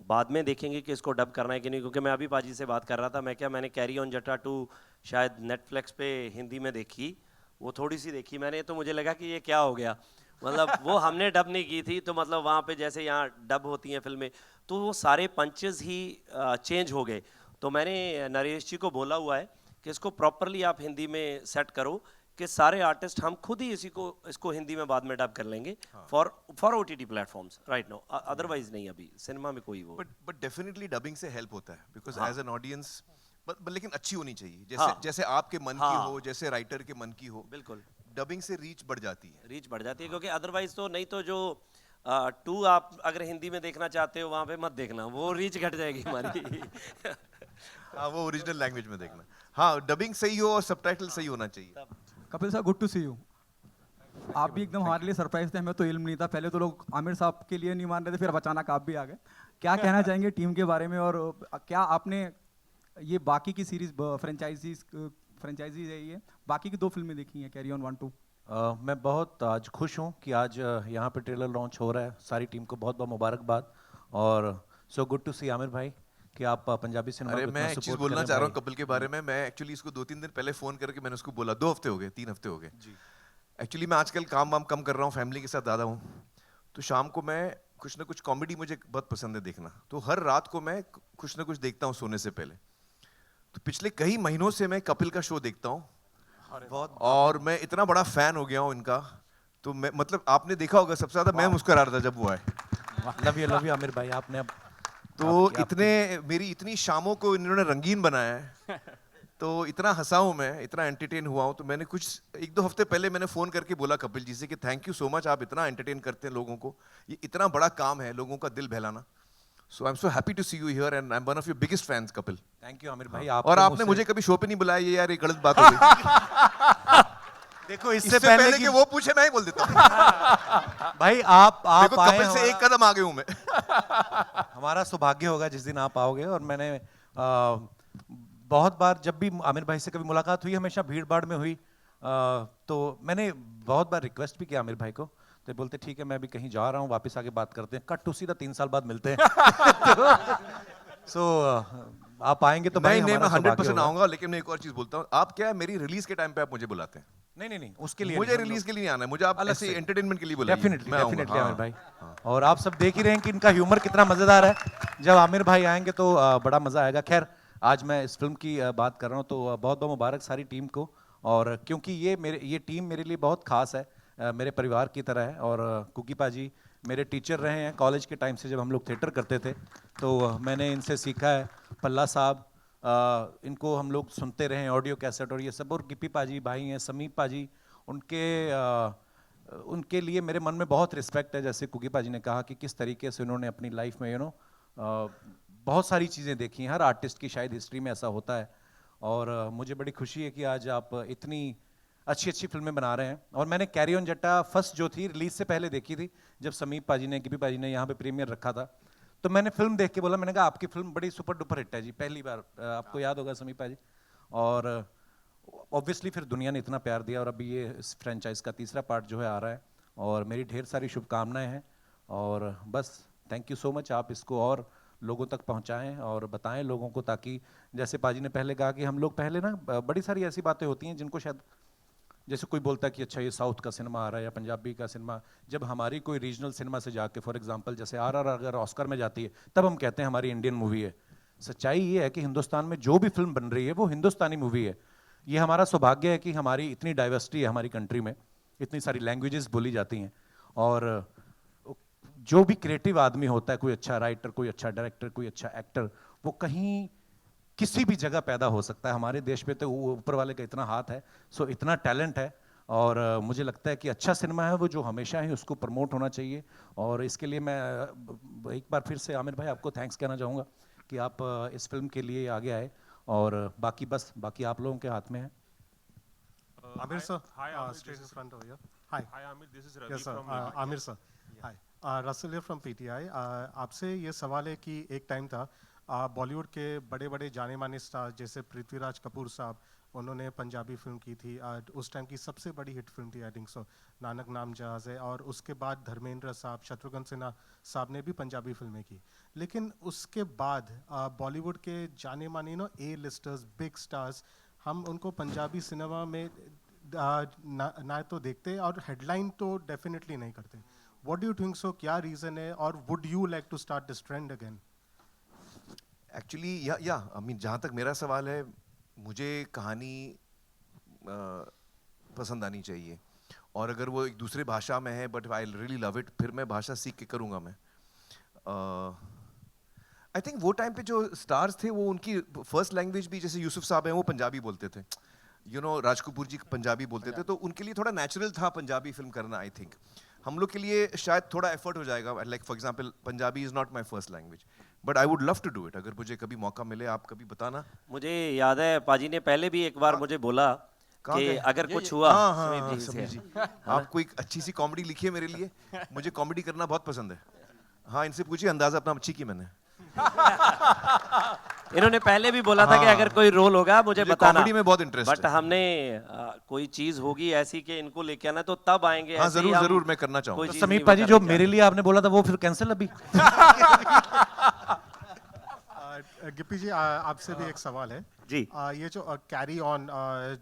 बाद में देखेंगे कि इसको डब करना है कि नहीं। क्योंकि मैं अभी पाजी से बात कर रहा था, मैंने कैरी ऑन जट्टा 2 शायद नेटफ्लिक्स पे हिंदी में देखी, वो थोड़ी सी देखी मैंने, तो मुझे लगा कि ये क्या हो गया, मतलब वो हमने डब नहीं की थी। तो मतलब वहाँ पे जैसे यहाँ डब होती हैं फिल्में, तो वो सारे पंचेस ही चेंज हो गए। तो मैंने नरेश जी को बोला हुआ है कि इसको प्रॉपरली आप हिंदी में सेट करो, कि सारे आर्टिस्ट हम खुद ही इसको हिंदी में बाद में डब कर लेंगे for OTT platforms right now, otherwise नहीं अभी सिनेमा में कोई वो। But definitely dubbing से help होता है, because हाँ. as an audience, but लेकिन अच्छी होनी चाहिए, हाँ. जैसे आपके मन की हाँ. हो, जैसे राइटर के मन की हो। बिल्कुल डबिंग से रीच बढ़ जाती है। रीच बढ़ जाती है, क्योंकि अदरवाइज तो नहीं तो जो 2 आप अगर हिंदी में देखना चाहते हो वहाँ पे मत देखना, वो रीच घट जाएगी हमारी। हाँ, वो ओरिजिनल लैंग्वेज में देखना। हाँ, डबिंग सही हो और सबटाइटल सही होना चाहिए। कपिल साहब, गुड टू सी यू। आप भी एकदम हमारे लिए सरप्राइज थे, हमें तो इल्म नहीं था। पहले तो लोग आमिर साहब के लिए नहीं मान रहे थे, फिर अब अचानक आप भी आ गए। क्या कहना चाहेंगे टीम के बारे में? और क्या आपने ये बाकी की सीरीज फ्रेंचाइजीज है, ये बाकी की 2 फिल्में देखी हैं, कैरी ऑन 1, 2? मैं बहुत आज खुश हूँ कि आज यहाँ पे ट्रेलर लॉन्च हो रहा है। सारी टीम को बहुत बहुत मुबारकबाद और सो गुड टू सी आमिर भाई कि आप पंजाबी सिनेमा अरे को मैं इतना एक चीज support बोलना कर चाह रहा हैं हूँ कपिल के बारे में। मैं एक्चुअली इसको 2-3 दिन पहले फोन करके मैंने उसको बोला, 2 हफ्ते हो गए, 3 हफ्ते हो गए। एक्चुअली मैं आजकल काम वाम कम कर रहा हूँ, फैमिली के साथ ज़्यादा हूँ, तो शाम को मैं कुछ ना कुछ कॉमेडी मुझे बहुत पसंद है देखना, तो हर रात को मैं कुछ ना कुछ देखता हूँ सोने से पहले। तो पिछले कई महीनों से मैं कपिल का शो देखता हूँ और मैं इतना बड़ा फैन हो गया हूँ इनका। तो मैं मतलब आपने देखा होगा सबसे ज्यादा मैं मुस्कुरा रहा था जब वो आए। लव यू आमिर भाई, आपने अब तो इतने मेरी इतनी शामों को इन्होंने रंगीन बनाया है, तो इतना हंसा हूं मैं, इतना एंटरटेन हुआ हूं। तो मैंने कुछ 1-2 हफ्ते पहले मैंने फोन करके बोला कपिल जी से कि थैंक यू सो मच, आप इतना एंटरटेन करते हैं लोगों को, ये इतना बड़ा काम है लोगों का दिल बहलाना। So I am so happy to see you here and I am one of your biggest fans Kapil. Thank you Aamir भाई। और आपने मुझे कभी शो पे नहीं बुलाया, ये यार ये गलत बात हो गई। देखो इससे पहले कि वो पूछे मैं ही बोल देता हूँ। भाई आप देखो आए, कपिल से एक कदम आगे हूं मैं। हमारा सौभाग्य होगा जिस दिन आप आओगे। और मैंने बहुत बार जब भी आमिर भाई से कभी मुलाकात हुई, हमेशा भीड़ भाड़ में हुई, तो मैंने बहुत बार रिक्वेस्ट भी किया आमिर भाई को, तो बोलते ठीक है मैं भी कहीं जा रहा हूँ, वापस आके बात करते हैं। कट टू सीधा 3 साल बाद मिलते हैं। सो आप आएंगे तो भाई नहीं मैं हमारा 100% सौभाग्य आऊंगा, लेकिन मैं एक और चीज बोलता हूँ, आप क्या है मेरी रिलीज के टाइम पे आप मुझे बुलाते हैं, नहीं उसके लिए मुझे रिलीज के लिए नहीं आना है, मुझे आप अलग ऐसे से। एंटरटेनमेंट के लिए बुलाइए। डेफिनेटली मैं आऊंगा, डेफिनेटली हाँ। आमिर भाई। और आप सब देख ही रहे हैं कि इनका ह्यूमर कितना मजेदार है। जब आमिर भाई आएंगे तो बड़ा मजा आएगा। खैर आज मैं इस फिल्म की बात कर रहा हूँ, तो बहुत बहुत मुबारक सारी टीम को। और क्योंकि ये टीम मेरे लिए बहुत खास है, मेरे परिवार की तरह है। और कुकी पाजी मेरे टीचर रहे हैं कॉलेज के टाइम से, जब हम लोग थिएटर करते थे तो मैंने इनसे सीखा है। पल्ला साहब, इनको हम लोग सुनते रहे ऑडियो कैसेट और ये सब। और गिप्पी पाजी भाई हैं, समीप पाजी, उनके लिए मेरे मन में बहुत रिस्पेक्ट है। जैसे कुकी पाजी ने कहा कि किस तरीके से उन्होंने अपनी लाइफ में बहुत सारी चीज़ें देखी हैं। हर आर्टिस्ट की शायद हिस्ट्री में ऐसा होता है। और मुझे बड़ी खुशी है कि आज आप इतनी अच्छी अच्छी फिल्में बना रहे हैं। और मैंने कैरी ऑन जट्टा फर्स्ट जो थी रिलीज से पहले देखी थी, जब समीप पाजी ने, गिप्पी पाजी ने यहाँ पे प्रीमियर रखा था। तो मैंने फिल्म देख के बोला, मैंने कहा आपकी फिल्म बड़ी सुपर डुपर हिट है जी, पहली बार। आपको याद होगा समीप पाजी। और ऑब्वियसली फिर दुनिया ने इतना प्यार दिया और अभी ये इस फ्रेंचाइज का तीसरा पार्ट जो है आ रहा है। और मेरी ढेर सारी शुभकामनाएं हैं। और बस थैंक यू सो मच, आप इसको और लोगों तक पहुंचाएं और बताएं लोगों को, ताकि जैसे पाजी ने पहले कहा कि हम लोग पहले ना बड़ी सारी ऐसी बातें होती हैं जिनको शायद, जैसे कोई बोलता है कि अच्छा ये साउथ का सिनेमा आ रहा है या पंजाबी का सिनेमा, जब हमारी कोई रीजनल सिनेमा से जाके, फॉर एग्जांपल जैसे आरआर अगर ऑस्कर में जाती है तब हम कहते हैं हमारी इंडियन मूवी है। सच्चाई ये है कि हिंदुस्तान में जो भी फिल्म बन रही है वो हिंदुस्तानी मूवी है। ये हमारा सौभाग्य है कि हमारी इतनी डाइवर्सिटी है हमारी कंट्री में, इतनी सारी लैंग्वेजेस बोली जाती हैं। और जो भी क्रिएटिव आदमी होता है, कोई अच्छा राइटर, कोई अच्छा डायरेक्टर, कोई अच्छा एक्टर, वो कहीं किसी भी जगह पैदा हो सकता है। हमारे देश में तो ऊपर वाले का इतना हाथ है, सो इतना टैलेंट है। और मुझे लगता है कि अच्छा सिनेमा है वो जो हमेशा ही उसको प्रमोट होना चाहिए। और इसके लिए मैं एक बार फिर से आमिर भाई आपको थैंक्स कहना चाहूँगा कि आप इस फिल्म के लिए आगे आए। और बाकी आप लोगों के हाथ में है। Amir sir, Hi, Amir, straight this in is- front over here. Hi. Hi, Amir. This is Ravi Yes, sir. from. Amir sir. Hi. Russell here from PTI. आपसे ये सवाल है कि एक टाइम था बॉलीवुड के बड़े बड़े जाने माने स्टार जैसे पृथ्वीराज कपूर साहब, उन्होंने पंजाबी फिल्म की थी। उस टाइम की सबसे बड़ी हिट फिल्म थी, आई थिंक सो, नानक नाम जहाज़ है। और उसके बाद धर्मेंद्र साहब, शत्रुघ्न सिन्हा साहब ने भी पंजाबी फिल्में की। लेकिन उसके बाद बॉलीवुड के जाने माने ए लिस्टर्स, बिग स्टार्स, हम उनको पंजाबी सिनेमा में ना तो देखते और हेडलाइन तो डेफिनेटली नहीं करते। What do you think so, क्या रीज़न है? और would you like to start this trend again? Actually या आई मीन जहाँ तक मेरा सवाल है, मुझे कहानी पसंद आनी चाहिए। और अगर वो एक दूसरे भाषा में है, but I really love it, फिर मैं भाषा सीख के करूँगा मैं। आई थिंक वो टाइम पे जो स्टार्स थे वो उनकी फर्स्ट लैंग्वेज भी, जैसे यूसुफ साहब हैं वो पंजाबी बोलते थे, राज कपूर जी पंजाबी बोलते थे, तो उनके लिए थोड़ा नेचुरल था पंजाबी फिल्म करना। आई थिंक हम लोग के लिए शायद थोड़ा एफर्ट हो जाएगा। Like for example Punjabi is not my first language, but I would love to do it. अगर मुझे कभी मौका मिले, आप कभी बताना। मुझे याद है पाजी ने पहले भी एक बार मुझे बोला कहाँ कि गए? अगर कुछ हुआ हाँ, समीप जी समीप से। जी, आप कोई अच्छी सी कॉमेडी लिखिए मेरे लिए, मुझे कॉमेडी करना बहुत पसंद है। हाँ, इनसे पूछिए, अंदाजा अपना अच्छी की मैंने। इन्होंने पहले भी बोला था कि अगर कोई रोल होगा मुझे मुझे बताना। comedy में बहुत interest बट है। हमने कोई चीज होगी ऐसी कि इनको लेके आना तो तब आएंगे। हाँ, ऐसे ही जरूर, हम जरूर, मैं करना चाहूंगा। कोई तो चीज़ समीप नहीं पाजी वो जो करना मेरे चाहते। लिए आपने बोला था वो फिर कैंसिल अभी? गिप्पी जी आपसे भी एक सवाल है जी। ये जो कैरी ऑन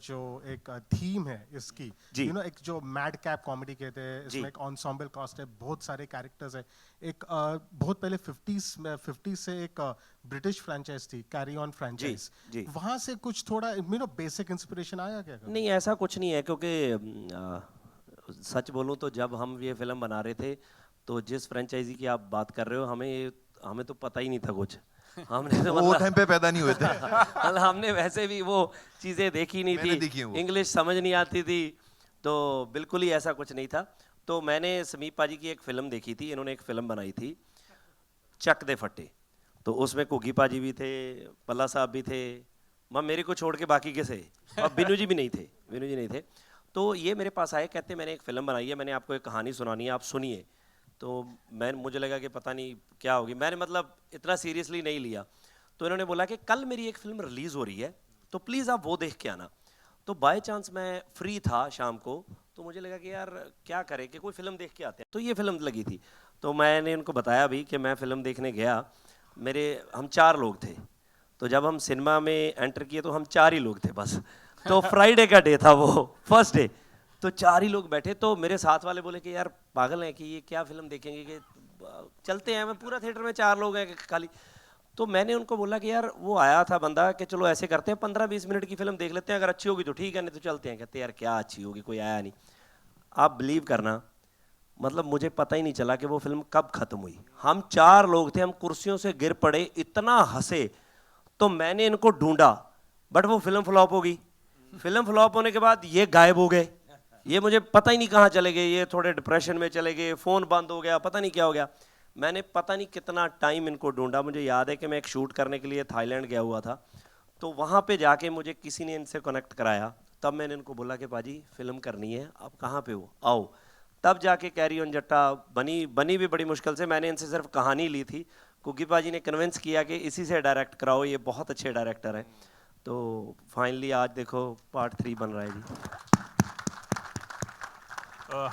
जो एक थीम है इसकी, जी। यू नो, एक जो मैड कैप कॉमेडी कहते हैं, जी। इसमें एक ensemble कास्ट है, बहुत सारे कैरेक्टर्स है। एक बहुत पहले 50s से एक ब्रिटिश फ्रेंचाइज थी, कैरी ऑन फ्रेंचाइज, जी। वहां से कुछ थोड़ा यू नो बेसिक इंस्पिरेशन आया क्या? नहीं, ऐसा कुछ नहीं है, क्योंकि सच बोलूं तो जब हम ये फिल्म बना रहे थे तो जिस फ्रेंचाइजी की आप बात कर रहे हो हमें तो पता ही नहीं था कुछ। हमने तो वो टाइम पे पैदा नहीं हुए थे। मतलब हमने वैसे भी वो चीज़ें देखी नहीं मैंने देखी थी, हैं वो। इंग्लिश समझ नहीं आती थी, तो बिल्कुल ही ऐसा कुछ नहीं था। तो मैंने समीप पाजी की एक फ़िल्म देखी थी, इन्होंने एक फ़िल्म बनाई थी चक दे फट्टे, तो उसमें कुगी पाजी भी थे, पल्ला साहब भी थे, मैं मेरे को छोड़ के बाकी के से, और बिनू जी भी नहीं थे, बिनू जी नहीं थे। तो ये मेरे पास आए, कहते मैंने एक फ़िल्म बनाई है, मैंने आपको एक कहानी सुनानी है, आप सुनिए। तो मुझे लगा कि पता नहीं क्या होगी, मैंने मतलब इतना सीरियसली नहीं लिया। तो इन्होंने बोला कि कल मेरी एक फ़िल्म रिलीज़ हो रही है, तो प्लीज़ आप वो देख के आना। तो बाय चांस मैं फ्री था शाम को, तो मुझे लगा कि यार क्या करें कि कोई फ़िल्म देख के आते हैं, तो ये फ़िल्म लगी थी। तो मैंने उनको बताया भी कि मैं फ़िल्म देखने गया, हम 4 लोग थे, तो जब हम सिनेमा में एंटर किए तो हम 4 ही लोग थे बस। तो फ्राइडे का डे था वो, फर्स्ट डे, तो 4 ही लोग बैठे। तो मेरे साथ वाले बोले कि यार पागल हैं कि ये क्या फ़िल्म देखेंगे, कि चलते हैं। मैं पूरा थिएटर में 4 लोग हैं खाली। तो मैंने उनको बोला कि यार वो आया था बंदा कि चलो ऐसे करते हैं 15-20 मिनट की फ़िल्म देख लेते हैं, अगर अच्छी होगी तो ठीक है, नहीं तो चलते हैं। कहते यार क्या अच्छी होगी, कोई आया नहीं। आप बिलीव करना, मतलब मुझे पता ही नहीं चला कि वो फिल्म कब ख़त्म हुई। हम 4 लोग थे, हम कुर्सियों से गिर पड़े, इतना हंसे। तो मैंने इनको ढूंढा, बट वो फिल्म फ्लॉप हो गई। फिल्म फ्लॉप होने के बाद ये गायब हो गए, ये मुझे पता ही नहीं कहाँ चले गए, ये थोड़े डिप्रेशन में चले गए, फ़ोन बंद हो गया, पता नहीं क्या हो गया। मैंने पता नहीं कितना टाइम इनको ढूंढा। मुझे याद है कि मैं एक शूट करने के लिए थाईलैंड गया हुआ था, तो वहाँ पे जाके मुझे किसी ने इनसे कनेक्ट कराया। तब मैंने इनको बोला कि पाजी फिल्म करनी है, आप कहाँ पे हो, आओ। तब जाके कैरी ऑन जट्टा बनी भी बड़ी मुश्किल से। मैंने इनसे सिर्फ कहानी ली थी, कुकी पाजी ने कन्विंस किया कि इसी से डायरेक्ट कराओ, ये बहुत अच्छे डायरेक्टर हैं। तो फाइनली आज देखो पार्ट 3 बन रहा है जी।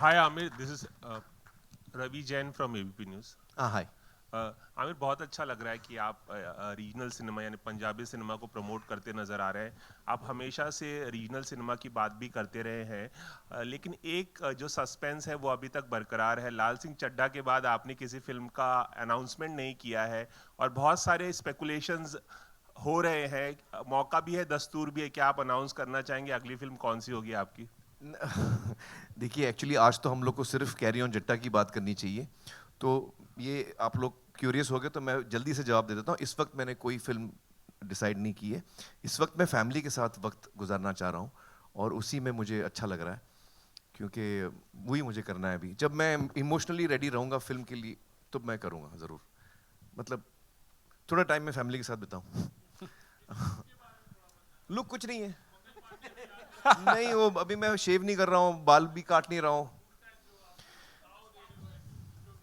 Hi Amir, this is Ravi Jain from ABP News. हाँ, हाय। आमिर, बहुत अच्छा लग रहा है कि आप रीजनल सिनेमा यानी पंजाबी सिनेमा को प्रमोट करते नज़र आ रहे हैं। आप हमेशा से रीजनल सिनेमा की बात भी करते रहे हैं, लेकिन एक जो सस्पेंस है वो अभी तक बरकरार है। लाल सिंह चड्ढा के बाद आपने किसी फिल्म का अनाउंसमेंट नहीं किया है और बहुत सारे स्पेकुलेशंस हो रहे हैं। मौका भी है, दस्तूर भी है, क्या आप अनाउंस करना चाहेंगे अगली फिल्म कौन सी होगी आपकी? देखिए, एक्चुअली आज तो हम लोग को सिर्फ कैरी ऑन जट्टा की बात करनी चाहिए, तो ये आप लोग क्यूरियस हो गए तो मैं जल्दी से जवाब दे देता हूँ। इस वक्त मैंने कोई फिल्म डिसाइड नहीं की है। इस वक्त मैं फैमिली के साथ वक्त गुजारना चाह रहा हूँ और उसी में मुझे अच्छा लग रहा है, क्योंकि वही मुझे करना है अभी। जब मैं इमोशनली रेडी रहूँगा फिल्म के लिए तो मैं करूँगा ज़रूर। मतलब थोड़ा टाइम मैं फैमिली के साथ बिताऊँ। लुक कुछ नहीं है। नहीं, वो अभी मैं शेव नहीं कर रहा हूँ, बाल भी काट नहीं रहा हूँ।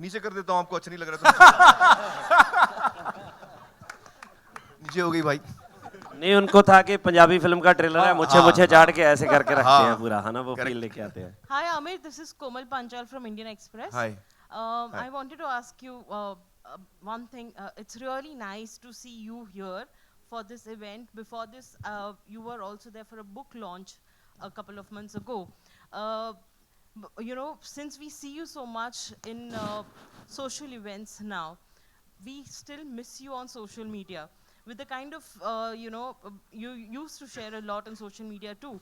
नीचे कर देता हूँ, आपको अच्छा नहीं लग रहा तो नीचे हो गई भाई। नहीं, उनको था कि पंजाबी फिल्म का ट्रेलर है, मुझे झाड़ के ऐसे करके रखते हैं पूरा, है ना, वो फील लेके आते हैं। Hi Amir, this is Komal Panchal from Indian Express. Hi. I wanted to ask you one thing. It's really nice to see you here for this event. Before this, you were also there for a book launch a couple of months ago. You know, since we see you so much in social events now, we still miss you on social media. With the kind of, you know, you used to share a lot on social media too.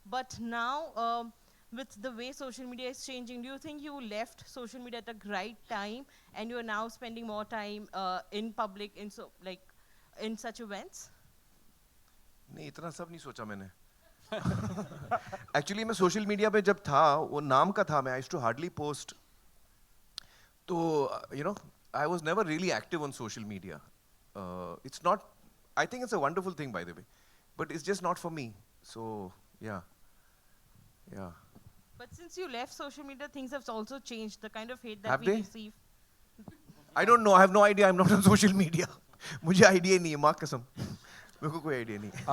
But now, with the way social media is changing, do you think you left social media at the right time and you are now spending more time in public, in such events? नहीं, इतना सब नहीं सोचा मैंने। एक्चुअली मैं सोशल मीडिया पे जब था, वो नाम का था, मैं आई टू हार्डली पोस्ट, तो you know I was never really active on social media. It's not, I think it's a wonderful thing, by the way, but it's just not for me. So yeah. But since you left social media, things have also changed. The kind of hate that Have we they? receive. I don't know, I have no idea, I'm not on social media. मुझे आइडिया नहीं है, माँ कसम मेरे को कोई आइडिया नहीं है।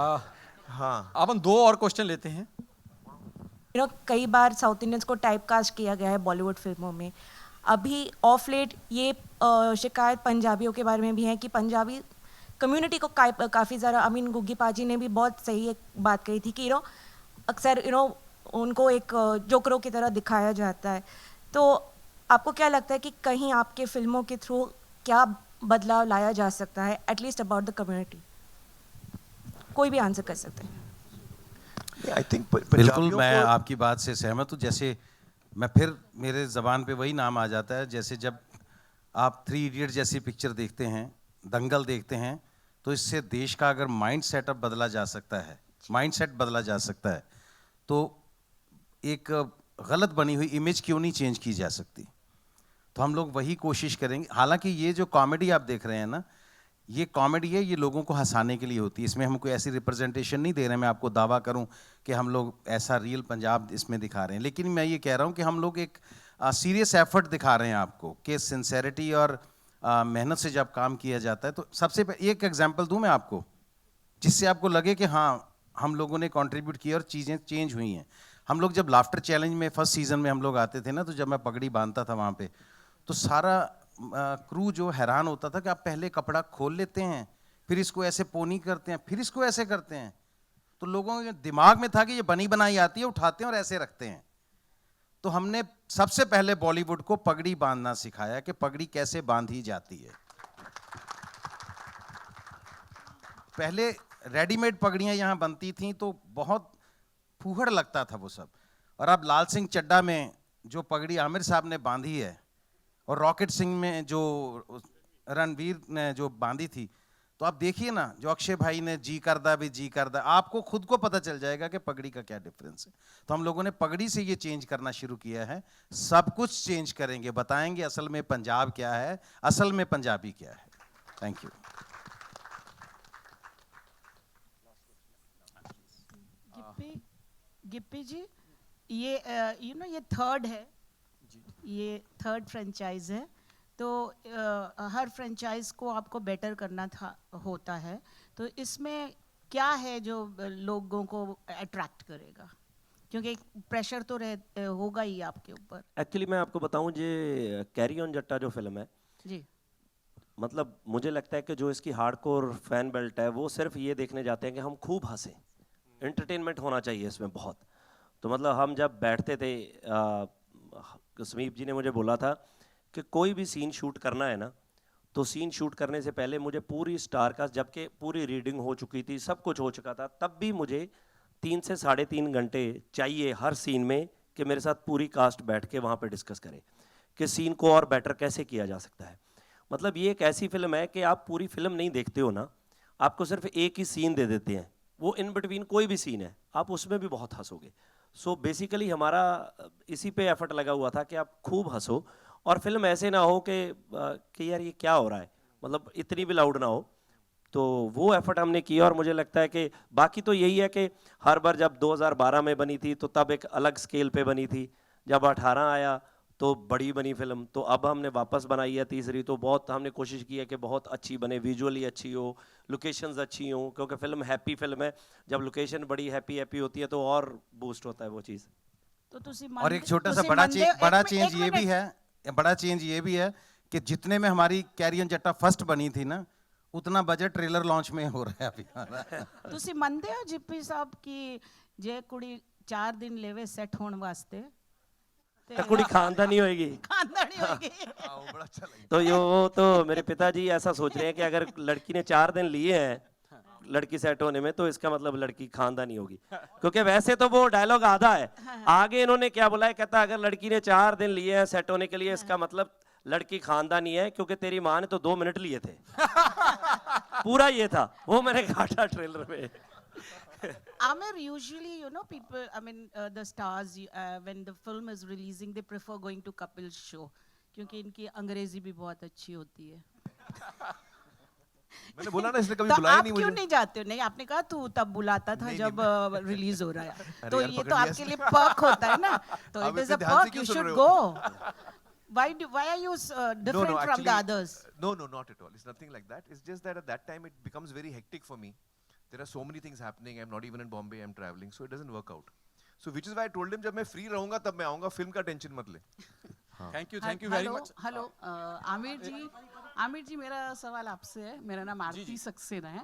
हाँ अब हम 2 और क्वेश्चन लेते हैं। कई बार साउथ इंडियंस को टाइप कास्ट किया गया है बॉलीवुड फिल्मों में। अभी ऑफ लेट ये शिकायत पंजाबियों के बारे में भी है कि पंजाबी कम्युनिटी को काफ़ी ज़्यादा, आई मीन गुग्गी पाजी ने भी बहुत सही एक बात कही थी कि अक्सर उनको एक जोकरों की तरह दिखाया जाता है। तो आपको क्या लगता है कि कहीं आपके फिल्मों के थ्रू क्या बदलाव लाया जा सकता है, एटलीस्ट अबाउट द कम्युनिटी? कोई भी आंसर कर सकते हैं। आई थिंक बिल्कुल मैं आपकी बात से सहमत हूँ। जैसे मैं फिर मेरे ज़बान पे वही नाम आ जाता है, जैसे जब आप 3 इडियट जैसी पिक्चर देखते हैं, दंगल देखते हैं, तो इससे देश का अगर माइंड सेटअप बदला जा सकता है, माइंड सेट बदला जा सकता है, तो एक गलत बनी हुई इमेज क्यों नहीं चेंज की जा सकती। तो हम लोग वही कोशिश करेंगे। हालांकि ये जो कॉमेडी आप देख रहे हैं ना, ये कॉमेडी है, ये लोगों को हंसाने के लिए होती है। इसमें हम कोई ऐसी रिप्रेजेंटेशन नहीं दे रहे हैं, मैं आपको दावा करूं कि हम लोग ऐसा रियल पंजाब इसमें दिखा रहे हैं। लेकिन मैं ये कह रहा हूं कि हम लोग एक सीरियस एफर्ट दिखा रहे हैं आपको, कि सिंसेरिटी और मेहनत से जब काम किया जाता है। तो सबसे एक एग्जाम्पल दूं मैं आपको, जिससे आपको लगे कि हाँ हम लोगों ने कॉन्ट्रीब्यूट किया और चीज़ें चेंज हुई हैं। हम लोग जब लाफ्टर चैलेंज में फर्स्ट सीजन में हम लोग आते थे ना, तो जब मैं पगड़ी बांधता था वहाँ पे, तो सारा क्रू जो हैरान होता था कि आप पहले कपड़ा खोल लेते हैं, फिर इसको ऐसे पोनी करते हैं, फिर इसको ऐसे करते हैं। तो लोगों के दिमाग में था कि ये बनी बनाई आती है, उठाते हैं और ऐसे रखते हैं। तो हमने सबसे पहले बॉलीवुड को पगड़ी बांधना सिखाया कि पगड़ी कैसे बांधी जाती है। पहले रेडीमेड पगड़ियां यहाँ बनती थीं तो बहुत फूहड़ लगता था वो सब। और अब लाल सिंह चड्ढा में जो पगड़ी आमिर साहब ने बांधी है, और रॉकेट सिंह में जो रणवीर ने जो बांधी थी, तो आप देखिए ना, जो अक्षय भाई ने जी करदा भी जी करदा, आपको खुद को पता चल जाएगा कि पगड़ी का क्या डिफरेंस है। तो हम लोगों ने पगड़ी से ये चेंज करना शुरू किया है। सब कुछ चेंज करेंगे, बताएंगे असल में पंजाब क्या है, असल में पंजाबी क्या है। Thank you. गिप्पी जी, ये ये थर्ड है, ये थर्ड फ्रेंचाइज है, तो हर फ्रेंचाइज को आपको बेटर करना होता है। तो इसमें क्या है जो लोगों को अट्रैक्ट करेगा, क्योंकि प्रेशर तो होगा ही आपके ऊपर। एक्चुअली मैं आपको बताऊं, ये कैरी ऑन जट्टा जो फिल्म है जी, मतलब मुझे लगता है कि जो इसकी हार्डकोर फैन बेल्ट है वो सिर्फ ये देखने जाते हैं कि हम खूब हंसें, एंटरटेनमेंट होना चाहिए इसमें बहुत। तो मतलब हम जब बैठते थे, समीप जी ने मुझे बोला था कि कोई भी सीन शूट करना है ना, तो सीन शूट करने से पहले मुझे पूरी स्टार कास्ट, जबकि पूरी रीडिंग हो चुकी थी, सब कुछ हो चुका था, तब भी मुझे 3 से 3.5 घंटे चाहिए हर सीन में कि मेरे साथ पूरी कास्ट बैठ के वहाँ पे डिस्कस करे कि सीन को और बेटर कैसे किया जा सकता है। मतलब ये एक ऐसी फिल्म है कि आप पूरी फिल्म नहीं देखते हो ना, आपको सिर्फ एक ही सीन दे देते हैं, वो इन बिटवीन कोई भी सीन है, आप उसमें भी बहुत हंसोगे। सो बेसिकली हमारा इसी पे एफर्ट लगा हुआ था कि आप खूब हंसो, और फिल्म ऐसे ना हो कि यार ये क्या हो रहा है, मतलब इतनी भी लाउड ना हो। तो वो एफर्ट हमने किया, और मुझे लगता है कि बाकी तो यही है कि हर बार जब 2012 में बनी थी तो तब एक अलग स्केल पे बनी थी, जब 18 आया तो बड़ी बनी फिल्म, तो अब हमने वापस बनाई है तीसरी, तो बहुत हमने कोशिश की है कि बहुत अच्छी बने, विजुअली अच्छी हो, लोकेशंस अच्छी हो, क्योंकि फिल्म हैप्पी फिल्म है, जब लोकेशन बड़ी हैप्पी होती है तो और बूस्ट होता है वो चीज़। तो और एक छोटा सा बड़ा चेंज ये भी है, बड़ा चेंज ये भी है कि जितने में हमारी कैरी ऑन जट्टा फर्स्ट बनी थी ना, उतना बजट ट्रेलर लॉन्च में हो रहा है अभी। ਤੁਸੀਂ ਮੰਨਦੇ ਹੋ ਜਿੱਪੀ ਸਾਹਿਬ ਕਿ ਜੇ ਕੁੜੀ 4 ਦਿਨ लेवे सेट होने वास्ते तो कुड़ी खानदानी होएगी, खानदानी होगी। तो वो तो मेरे पिताजी ऐसा सोच रहे हैं कि अगर लड़की ने 4 दिन लिए हैं लड़की सेट होने में, तो इसका मतलब लड़की खानदानी होगी, क्योंकि वैसे तो वो डायलॉग आधा है, आगे इन्होंने क्या बोला है, कहता अगर लड़की ने 4 दिन लिए हैं सेट होने के लिए, इसका मतलब लड़की खानदानी है, क्योंकि तेरी माँ ने तो 2 मिनट लिए थे। पूरा ये था, वो मैंने काटा ट्रेलर में। Amir, usually, people, the stars, when the film is releasing, they prefer going to couples show, क्योंकि इनकी अंग्रेजी भी बहुत अच्छी होती है। मैंने बोला ना, इसने कभी बुलाया नहीं मुझे। आप क्यों नहीं जाते हो? नहीं, आपने कहा तू तब बुलाता था जब रिलीज हो रहा है, तो ये तो आपके लिए पर्क होता है ना, तो it is a perk, you should go. why are you different No, no, from the actually, others? No, no, not at all. It's nothing like that. It's just that at that time it becomes very hectic for me. There are so many things happening. I'm not even in Bombay. I'm traveling, so it doesn't work out. So which is why I told him जब मैं free रहूँगा तब मैं आऊँगा. Film का tension मत ले. Thank you very much. Hello Aamir ji मेरा सवाल आपसे है। मेरा नाम आरती सक्सेना है।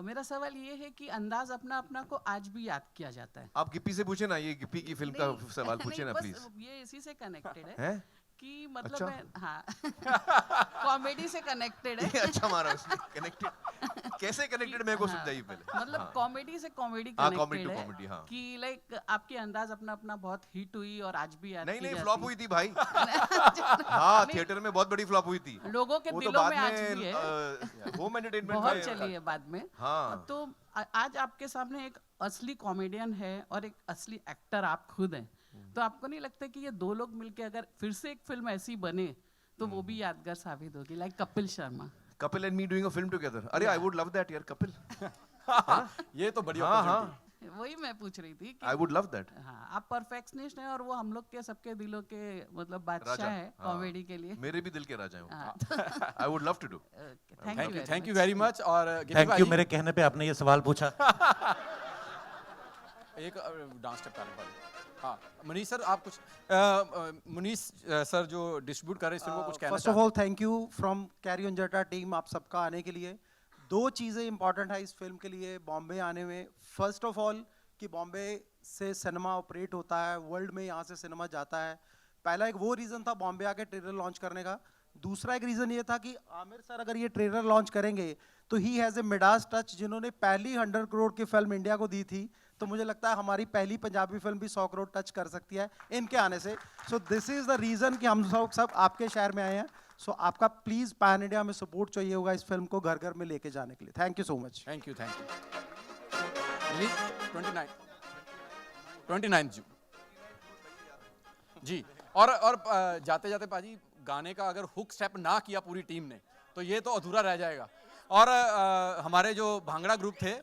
मेरा सवाल ये है कि अंदाज अपना अपना को आज भी याद किया जाता है। आप गिप्पी से पूछे ना, ये गिप्पी की फिल्म का सवाल पूछे ना बस प्लीज. ये इसी से कनेक्टेड है हैं? कि मतलब अच्छा? मैं हाँ कॉमेडी से कनेक्टेड है। अच्छा मारा उसने. कनेक्टेड कैसे कनेक्टेड मेरे को समझाइए पहले. मतलब कॉमेडी से कॉमेडी हाँ, comedy कनेक्टेड to है comedy, हाँ. कि लाइक आपकी अंदाज अपना अपना बहुत हिट हुई और आज भी याद नहीं की नहीं जाती फ्लॉप है। हुई थी भाई. हाँ थिएटर में बहुत बड़ी फ्लॉप हुई थी. लोगों के वो तो दिलों बाद में आज भी है। होम एंटरटेनमेंट बहुत चली है बाद में। हाँ. तो आज आपके सामने एक असली कॉमेडियन है और एक असली एक्टर आप खुद हैं। तो आपको नहीं लगता कि ये दो लोग मिलके अगर फिर से एक फिल्म ऐसी बने तो वो भी यादगार साबित होगी, like Kapil Sharma? Kapil and me doing a film together. अरे आई वुड लव दैट यार. कपिल. ये तो बढ़िया हाँ opportunity। हाँ. वही मैं पूछ रही थी कि आई वुड लव दैट. हाँ आप परफेक्शनिस्ट हैं और वो हम लोग के सबके दिलों के मतलब बादशाह राजा. है कॉमेडी के लिए। मेरे भी दिल के राजा हैं वो. हाँ, I would love to do. Thank you very much. और गिप्पी थैंक यू, भाई, मेरे कहने पे आपने ये सवाल पूछा. एक डांस स्टेप करने वाले। हाँ मनीष सर आप कुछ मनीष सर जो डिस्ट्रीब्यूट कर रहे हैं इस फिल्म को कुछ कहना first of all thank you from carry on जटा टीम, आप सबका आने के लिए. दो चीज़ें इंपॉर्टेंट है इस फिल्म के लिए बॉम्बे आने में. फर्स्ट ऑफ ऑल कि बॉम्बे से सिनेमा ऑपरेट होता है, वर्ल्ड में यहाँ से सिनेमा जाता है. पहला एक वो रीज़न था बॉम्बे आके ट्रेलर लॉन्च करने का. दूसरा एक रीज़न ये था कि आमिर सर अगर ये ट्रेलर लॉन्च करेंगे तो he has a Midas touch. जिन्होंने पहली 100 करोड़ की फिल्म इंडिया को दी थी, तो मुझे लगता है हमारी पहली पंजाबी फिल्म भी 100 करोड़ टच कर सकती है इनके आने से. So this is the reason कि हम सब आपके शहर में आए हैं. सो आपका प्लीज़ पैन इंडिया में सपोर्ट चाहिए होगा इस फिल्म को घर घर में लेके जाने के लिए. Thank you so much. Thank you release 29 जून जी. और जाते जाते पाजी गाने का अगर हुक स्टेप ना किया पूरी टीम ने तो ये तो अधूरा रह जाएगा. और हमारे जो भांगड़ा ग्रुप थे